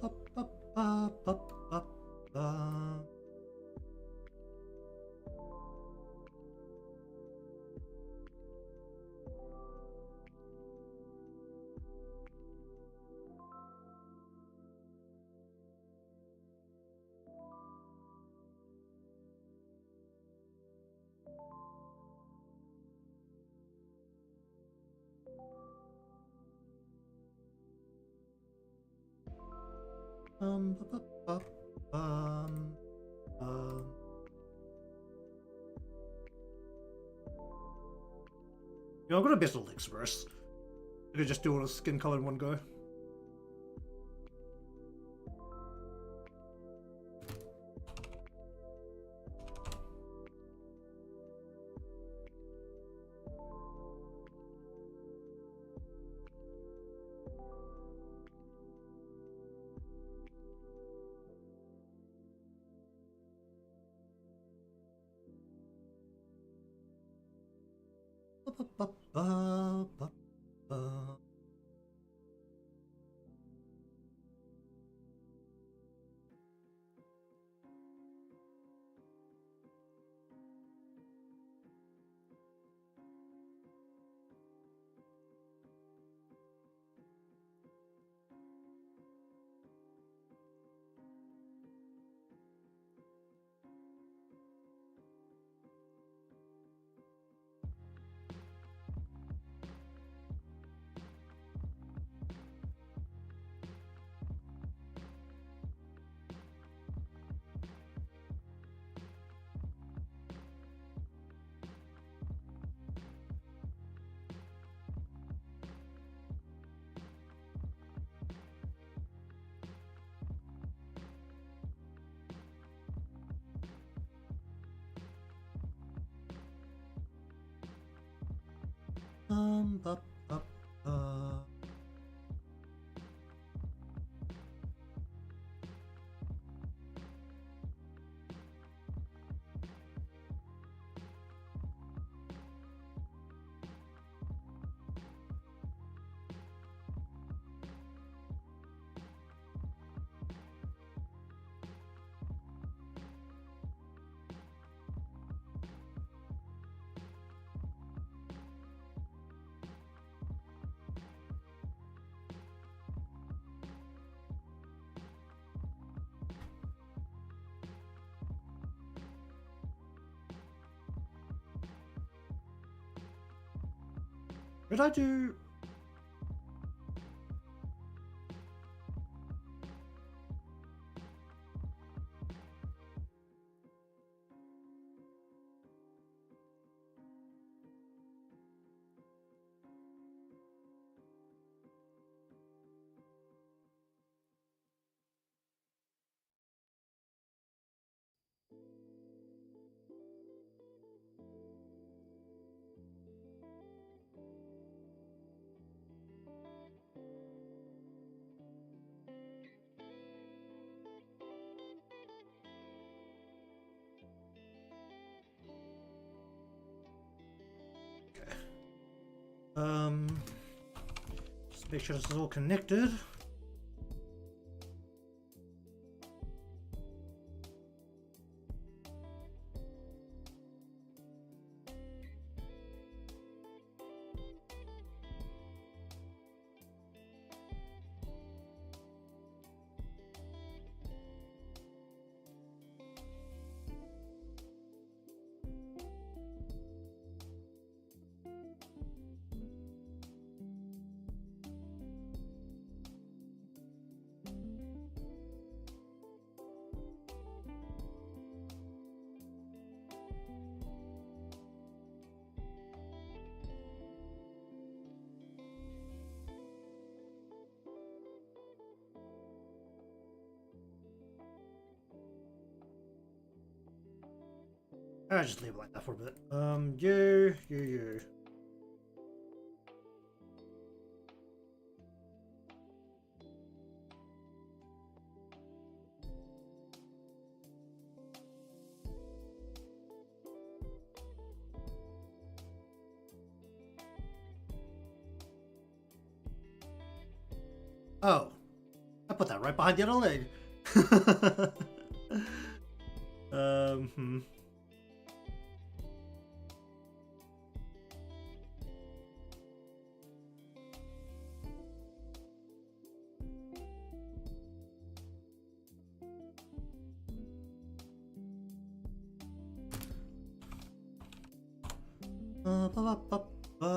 Ba, ba, ba, ba, ba, ba. Ba, ba, ba, bum, You know, I'm gonna base the legs first. I could just do all the skin color in one go. Ba, ba, ba, ba, ba, ba. Ba, ba, ba. Did I do? Just make sure this is all connected. I'll just leave it like that for a bit. You. Oh, I put that right behind the other leg. Hmm. Ba-ba-ba-ba.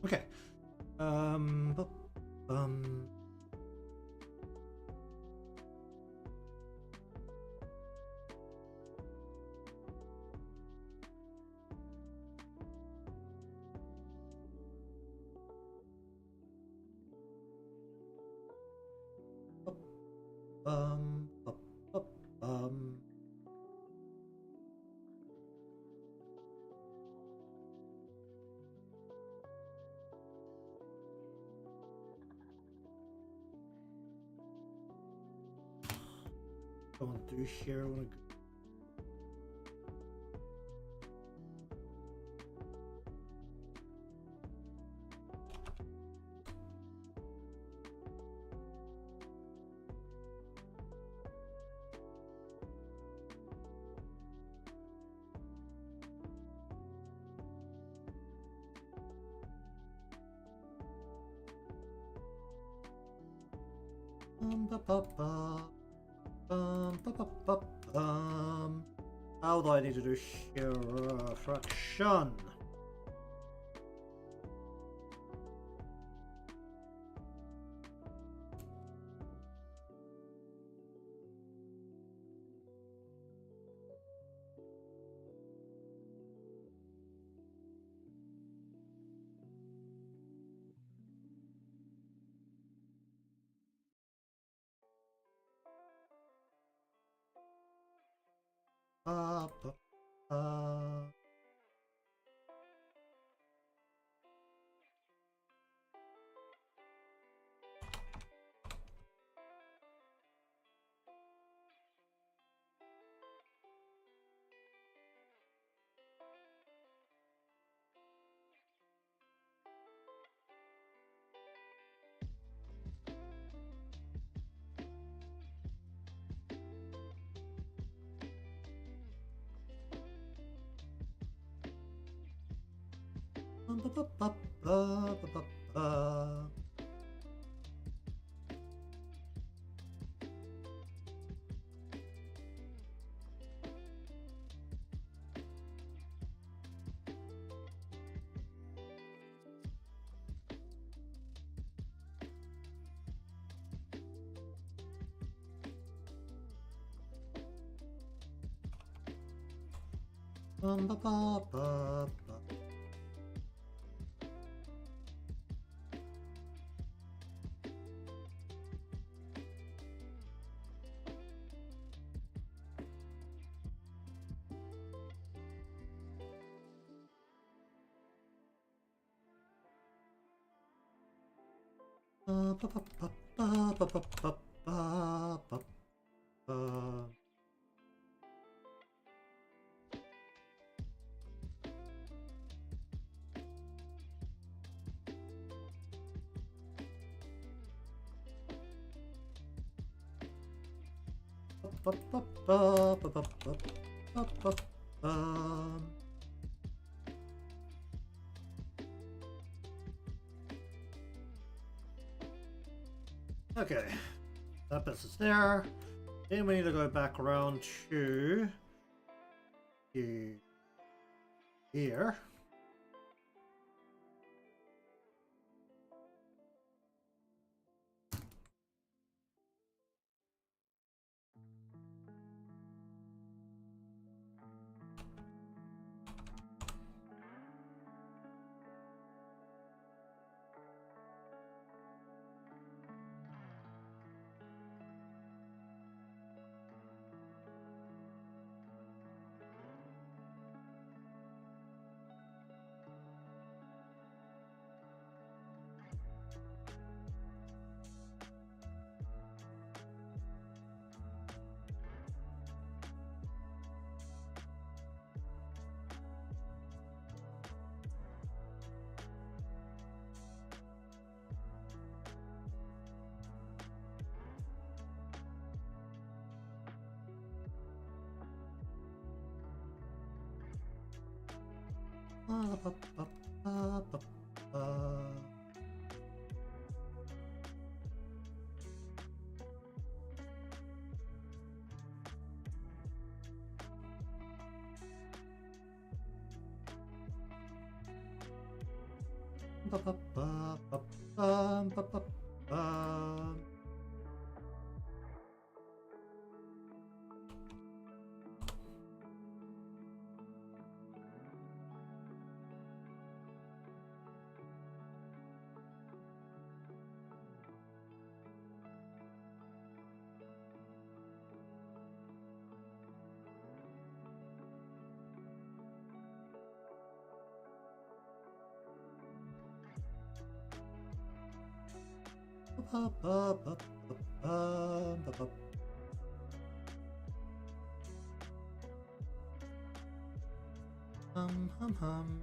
Okay. Bu- um, bu- bu- um. Going through here. I want to. Ba-ba-ba. Ba-ba-ba-bum. How do I need to do here? Fraction. Ba-ba-ba. Ba-ba-ba-ba-ba-ba-ba. Ba-ba-ba-ba-ba. Okay, that bit is there. Then we need to go back around to here. Hum.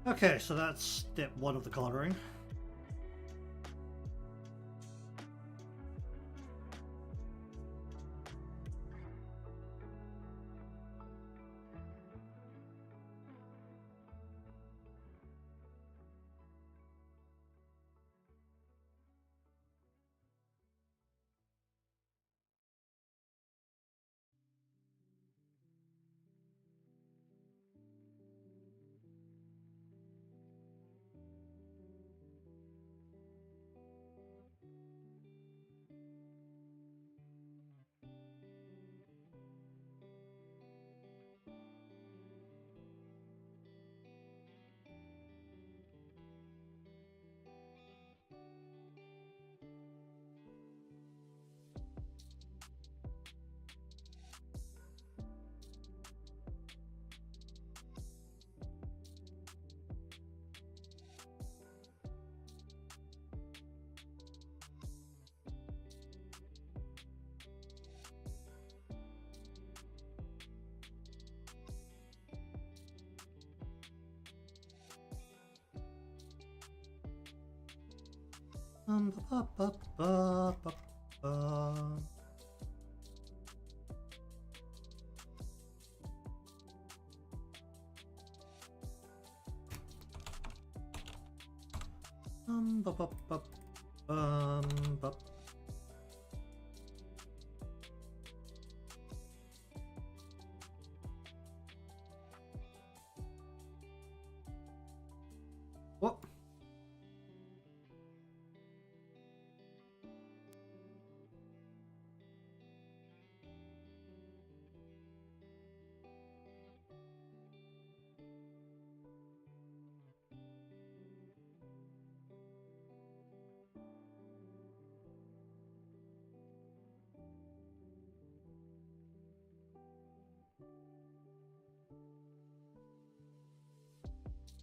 Okay, so that's step one of the coloring. Ba, ba, ba, ba, ba. Ba, ba, ba, ba. What?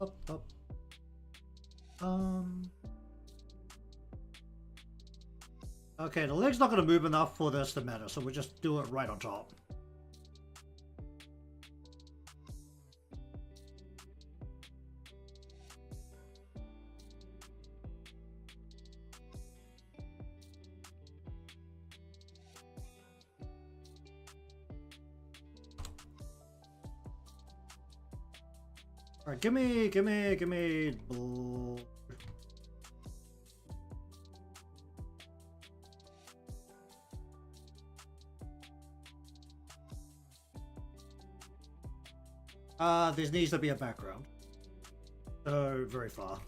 Up, up. Okay, the leg's not going to move enough for this to matter, so we'll just do it right on top. Alright, give me. There needs to be a background. Oh, very far.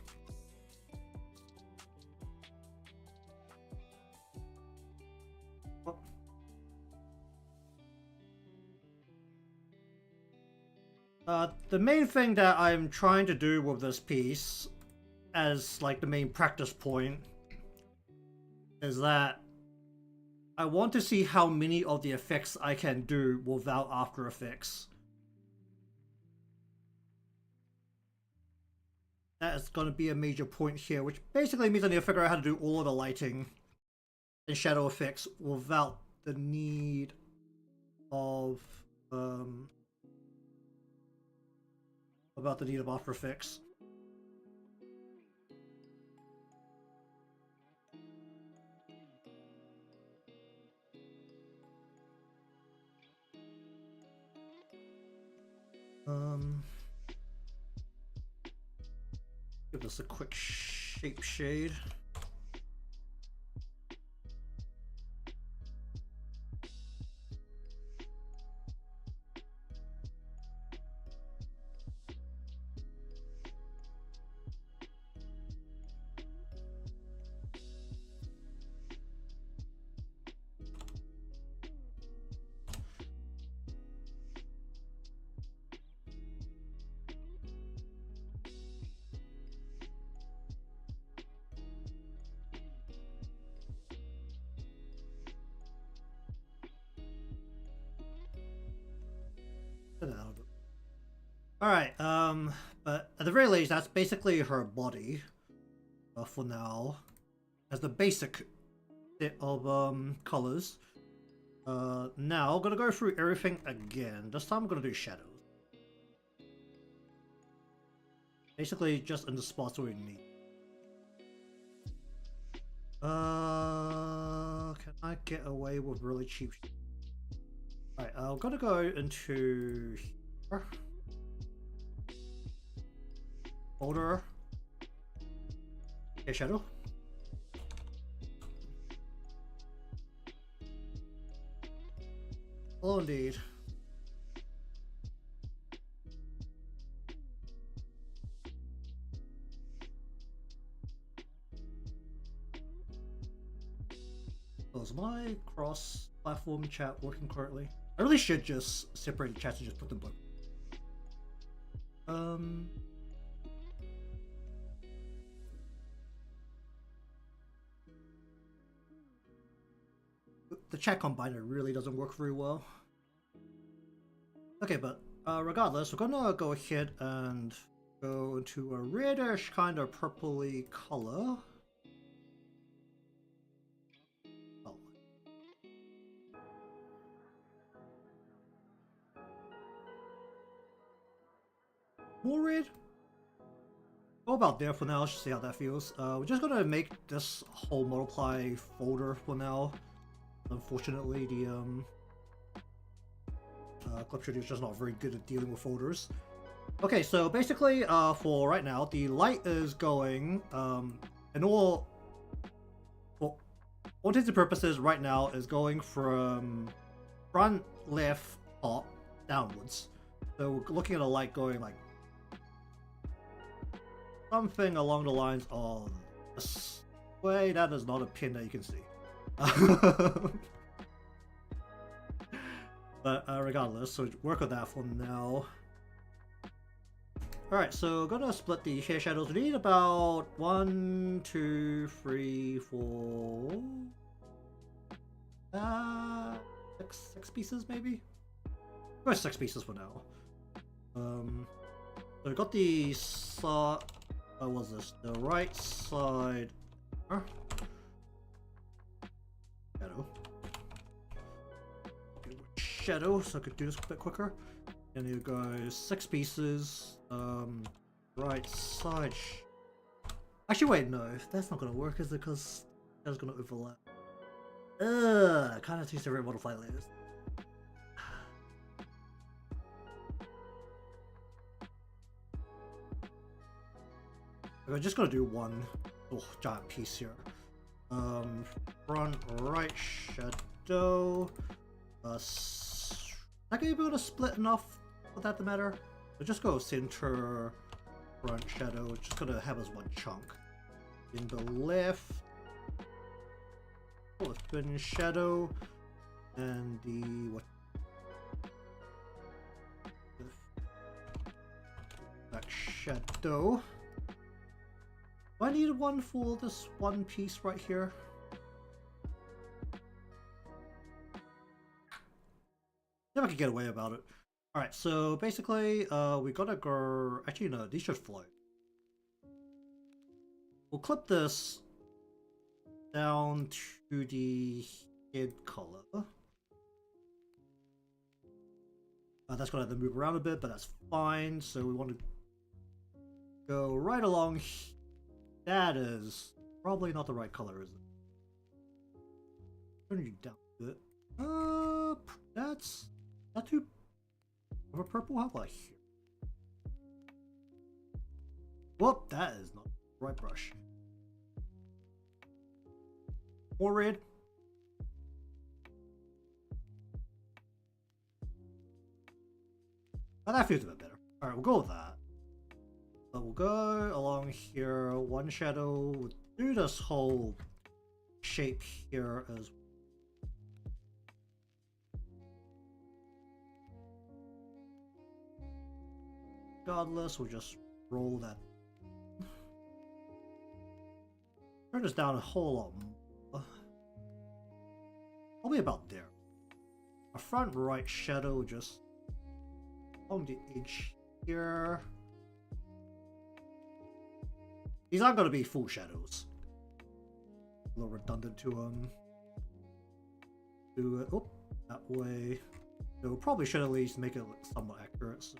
The main thing that I'm trying to do with this piece, as like the main practice point, is that I want to see how many of the effects I can do without After Effects. That is going to be a major point here, which basically means I need to figure out how to do all of the lighting and shadow effects without the need of After Effects. Give this a quick shape shade. Alright, but at the very least, that's basically her body for now, as the basic set of colors. Now I'm gonna go through everything again. This time I'm gonna do shadows. Basically, just in the spots where we need. Can I get away with really cheap? Alright, I'm gonna go into here. Folder. Okay, shadow. Oh, indeed. Oh, is my cross-platform chat working correctly? I really should just separate the chats and just put them both. The chat combiner really doesn't work very well. Okay, but regardless, we're gonna go ahead and go into a reddish kind of purpley color. Oh. More red? Go about there for now, just see how that feels. We're just gonna make this whole multiply folder for now. Unfortunately, the Clip Studio is just not very good at dealing with folders. Okay, so basically, for right now, the light is going, and all intents and purposes right now is going from front left top downwards. So we're looking at a light going like something along the lines of this way. That is not a pin that you can see. But regardless, so work with that for now. Alright, so gonna split the hair shadows. We need about 1, 2, 3, 4... 6 pieces maybe? Or 6 pieces for now. So we got the what was this? The right side. Shadow. Shadow, so I could do this a bit quicker. And you go 6 pieces. Right side. Actually, wait, no, that's not gonna work, is it? Because that's gonna overlap. Kind of takes the red modify layers. I'm just gonna do one giant piece here. Front right shadow. I can be able to split enough for that to matter. So just go center front shadow. Just gonna have as one chunk. In the left, thin shadow, and the what? Back shadow. Do I need one for this one piece right here? If I could get away about it. Alright, so basically, we gotta go. Actually, no, these should float. We'll clip this down to the head color. That's gonna have to move around a bit, but that's fine. So we want to go right along. That is probably not the right color, is it? Turn you down a bit. That's not too. Of a purple. How about here? Whoop! That is not the right brush. More red. Oh, that feels a bit better. Alright, we'll go with that. So we'll go along here, one shadow, we'll do this whole shape here as well. Regardless, we'll just roll that. Turn this down a whole lot more. Probably about there. A front right shadow just on the edge here. These aren't going to be full shadows. A little redundant to do it that way. So probably should at least make it look somewhat accurate. So.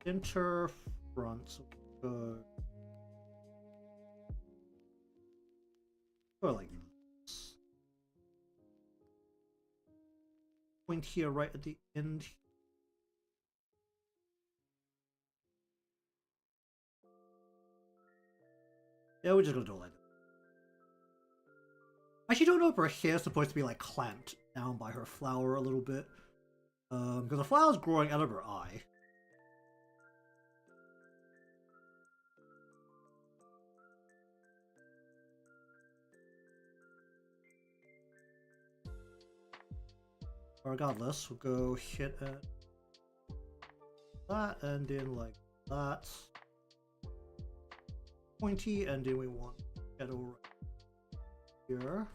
Center front. So go like this. Point here right at the end. Yeah, we're just gonna do it like that. I actually don't know if her hair is supposed to be like clamped down by her flower a little bit. Because the flower's growing out of her eye. Regardless, we'll go hit it. That, and then like that. Pointy, and then we want shadow right here.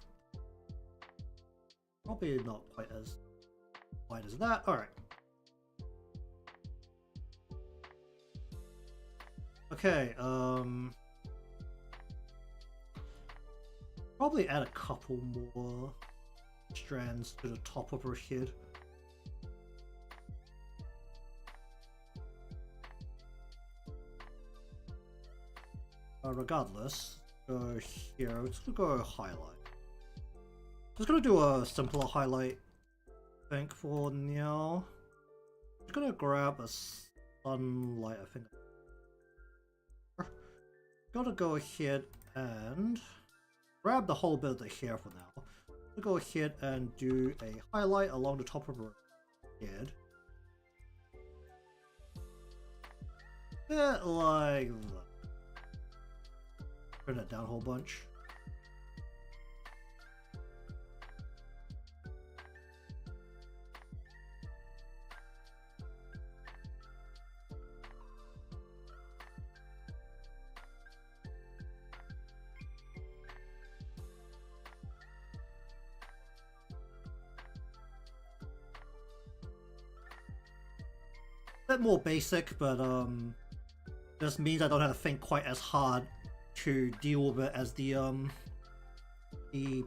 Probably not quite as wide as that. Alright. Okay, probably add a couple more strands to the top of her head. Regardless, go here. I'm just gonna go highlight. Just gonna do a simpler highlight, I think, for now. Just gonna grab a sunlight, I think. Gotta go ahead and grab the whole bit of the hair for now. Go ahead and do a highlight along the top of her head. Bit like that. Turn that down a whole bunch. bit more basic, but this means I don't have to think quite as hard to deal with it as the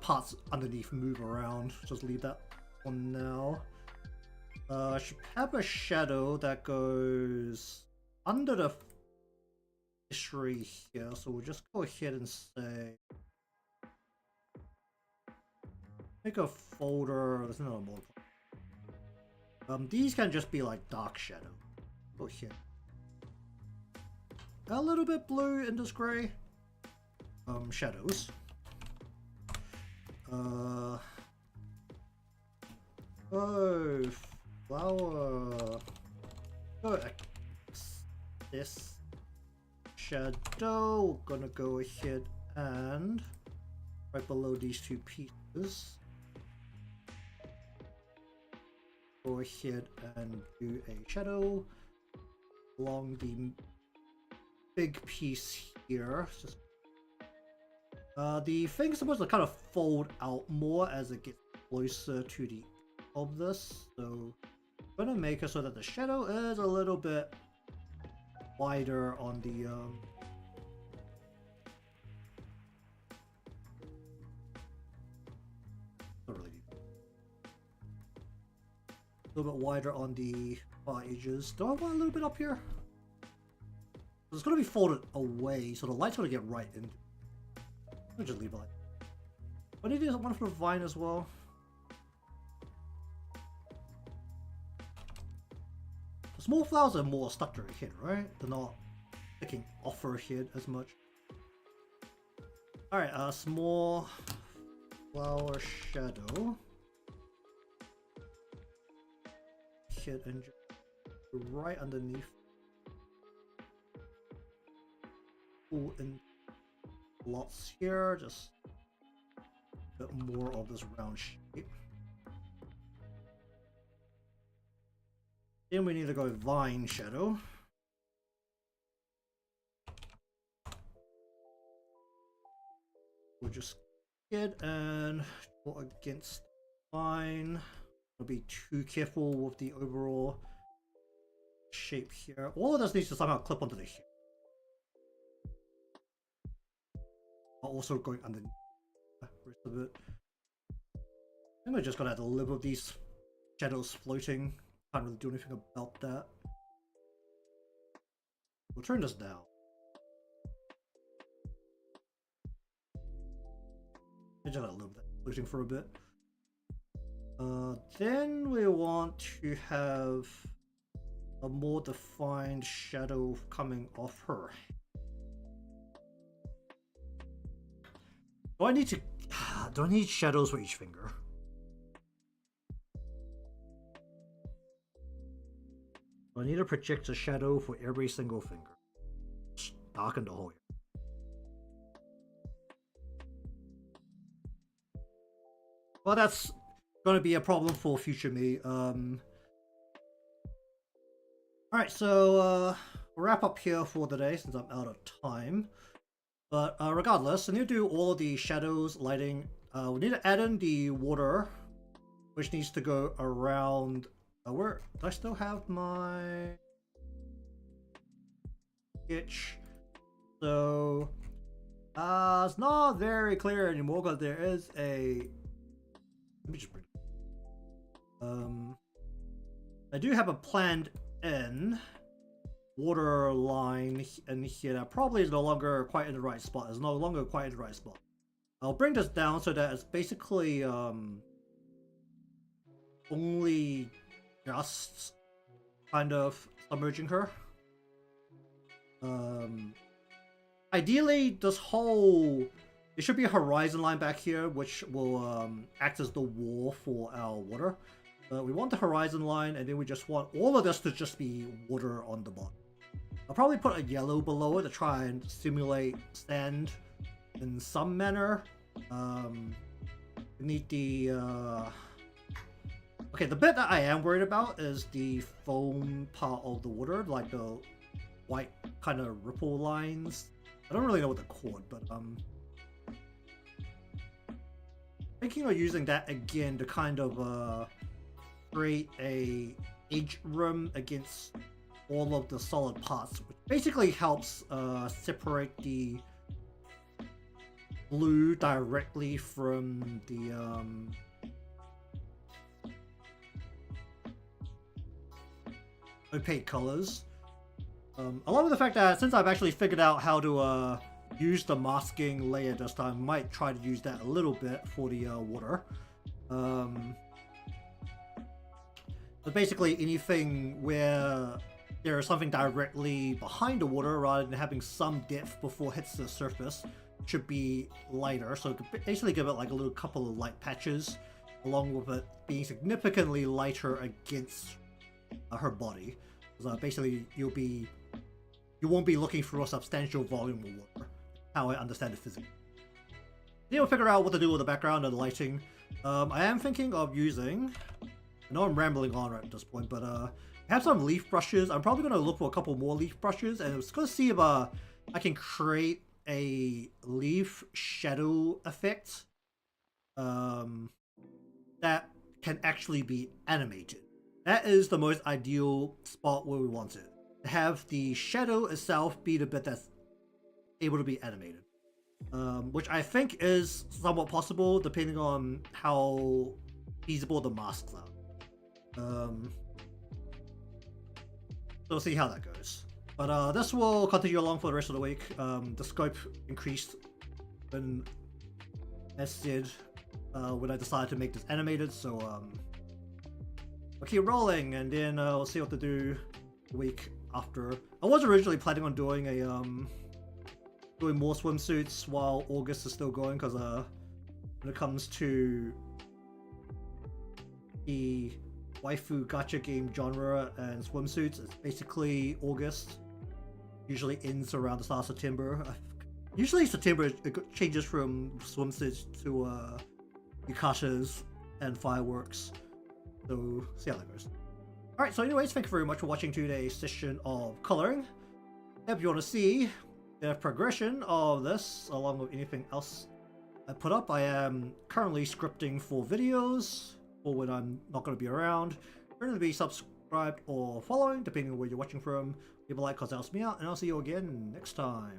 parts underneath move around. Just leave that on now. I should have a shadow that goes under the fishery here, so we'll just go ahead and say make a folder. There's another more. These can just be like dark shadow. Go here. A little bit blue in this gray. Shadows. Oh, flower. Oh, this shadow. Gonna go ahead and right below these two pieces. Go ahead and do a shadow along the big piece here. Just the thing's supposed to kind of fold out more as it gets closer to the of this, so I'm gonna make it so that the shadow is a little bit wider on the not really deep. A little bit wider on the far edges. Do I want a little bit up here? It's gonna be folded away, so the light's gonna get right into. I'll just leave it like. But it is one for the vine as well. The small flowers are more stuck to her head, right? They're not sticking off her head as much. Alright, small flower shadow. Hit and just right underneath. Pull in lots here, just a bit more of this round shape. Then we need to go vine shadow. We'll just get and go against vine. Don't be too careful with the overall shape here. All of this needs to somehow clip onto the hair. Also going underneath the rest of it. I think we're just gonna have to live with these shadows floating. Can't really do anything about that. We'll turn this down. I just gotta live with that floating for a bit. Then we want to have a more defined shadow coming off her. Do I need shadows for each finger? I need to project a shadow for every single finger. Just darken the whole area. Well, that's going to be a problem for future me. Alright, so we'll wrap up here for today since I'm out of time. But regardless, I need to do all the shadows, lighting. We need to add in the water, which needs to go around. Where do I still have my sketch? So it's not very clear anymore because there is a. Let me just bring. I do have a planned in water line in here that probably is no longer quite in the right spot. It's no longer quite in the right spot. I'll bring this down so that it's basically only just kind of submerging her. Ideally, this whole there should be a horizon line back here, which will act as the wall for our water. We want the horizon line, and then we just want all of this to just be water on the bottom. I'll probably put a yellow below it to try and simulate sand in some manner. We need the okay, the bit that I am worried about is the foam part of the water, like the white kind of ripple lines. I don't really know what they're called, but thinking of using that again to kind of create a edge rim against all of the solid parts, which basically helps separate the blue directly from the opaque colors. Along with the fact that since I've actually figured out how to use the masking layer this time, I might try to use that a little bit for the water. But basically anything where there is something directly behind the water rather than having some depth before it hits the surface should be lighter. So basically give it like a little couple of light patches along with it being significantly lighter against her body. So basically you won't be looking for a substantial volume of water. How I understand it physically. Then we'll figure out what to do with the background and the lighting. I am thinking of using, I know I'm rambling on right at this point, but I have some leaf brushes. I'm probably going to look for a couple more leaf brushes, and I was going to see if I can create a leaf shadow effect that can actually be animated. That is the most ideal spot where we want it. To have the shadow itself be the bit that's able to be animated. Which I think is somewhat possible depending on how feasible the masks are. So we'll see how that goes. But this will continue along for the rest of the week. The scope increased when, as said, when I decided to make this animated. So we'll keep rolling, and then we'll see what to do the week after. I was originally planning on doing a doing more swimsuits while August is still going, because when it comes to the waifu gacha game genre and swimsuits, it's basically August. Usually ends around the start of September. Usually September it changes from swimsuits to yukatas and fireworks. So see how that goes. Alright, so anyways, thank you very much for watching today's session of coloring. If you want to see the progression of this along with anything else I put up, I am currently scripting for videos for when I'm not going to be around. Remember to be subscribed or following depending on where you're watching from. Leave a like because that helps me out, and I'll see you again next time.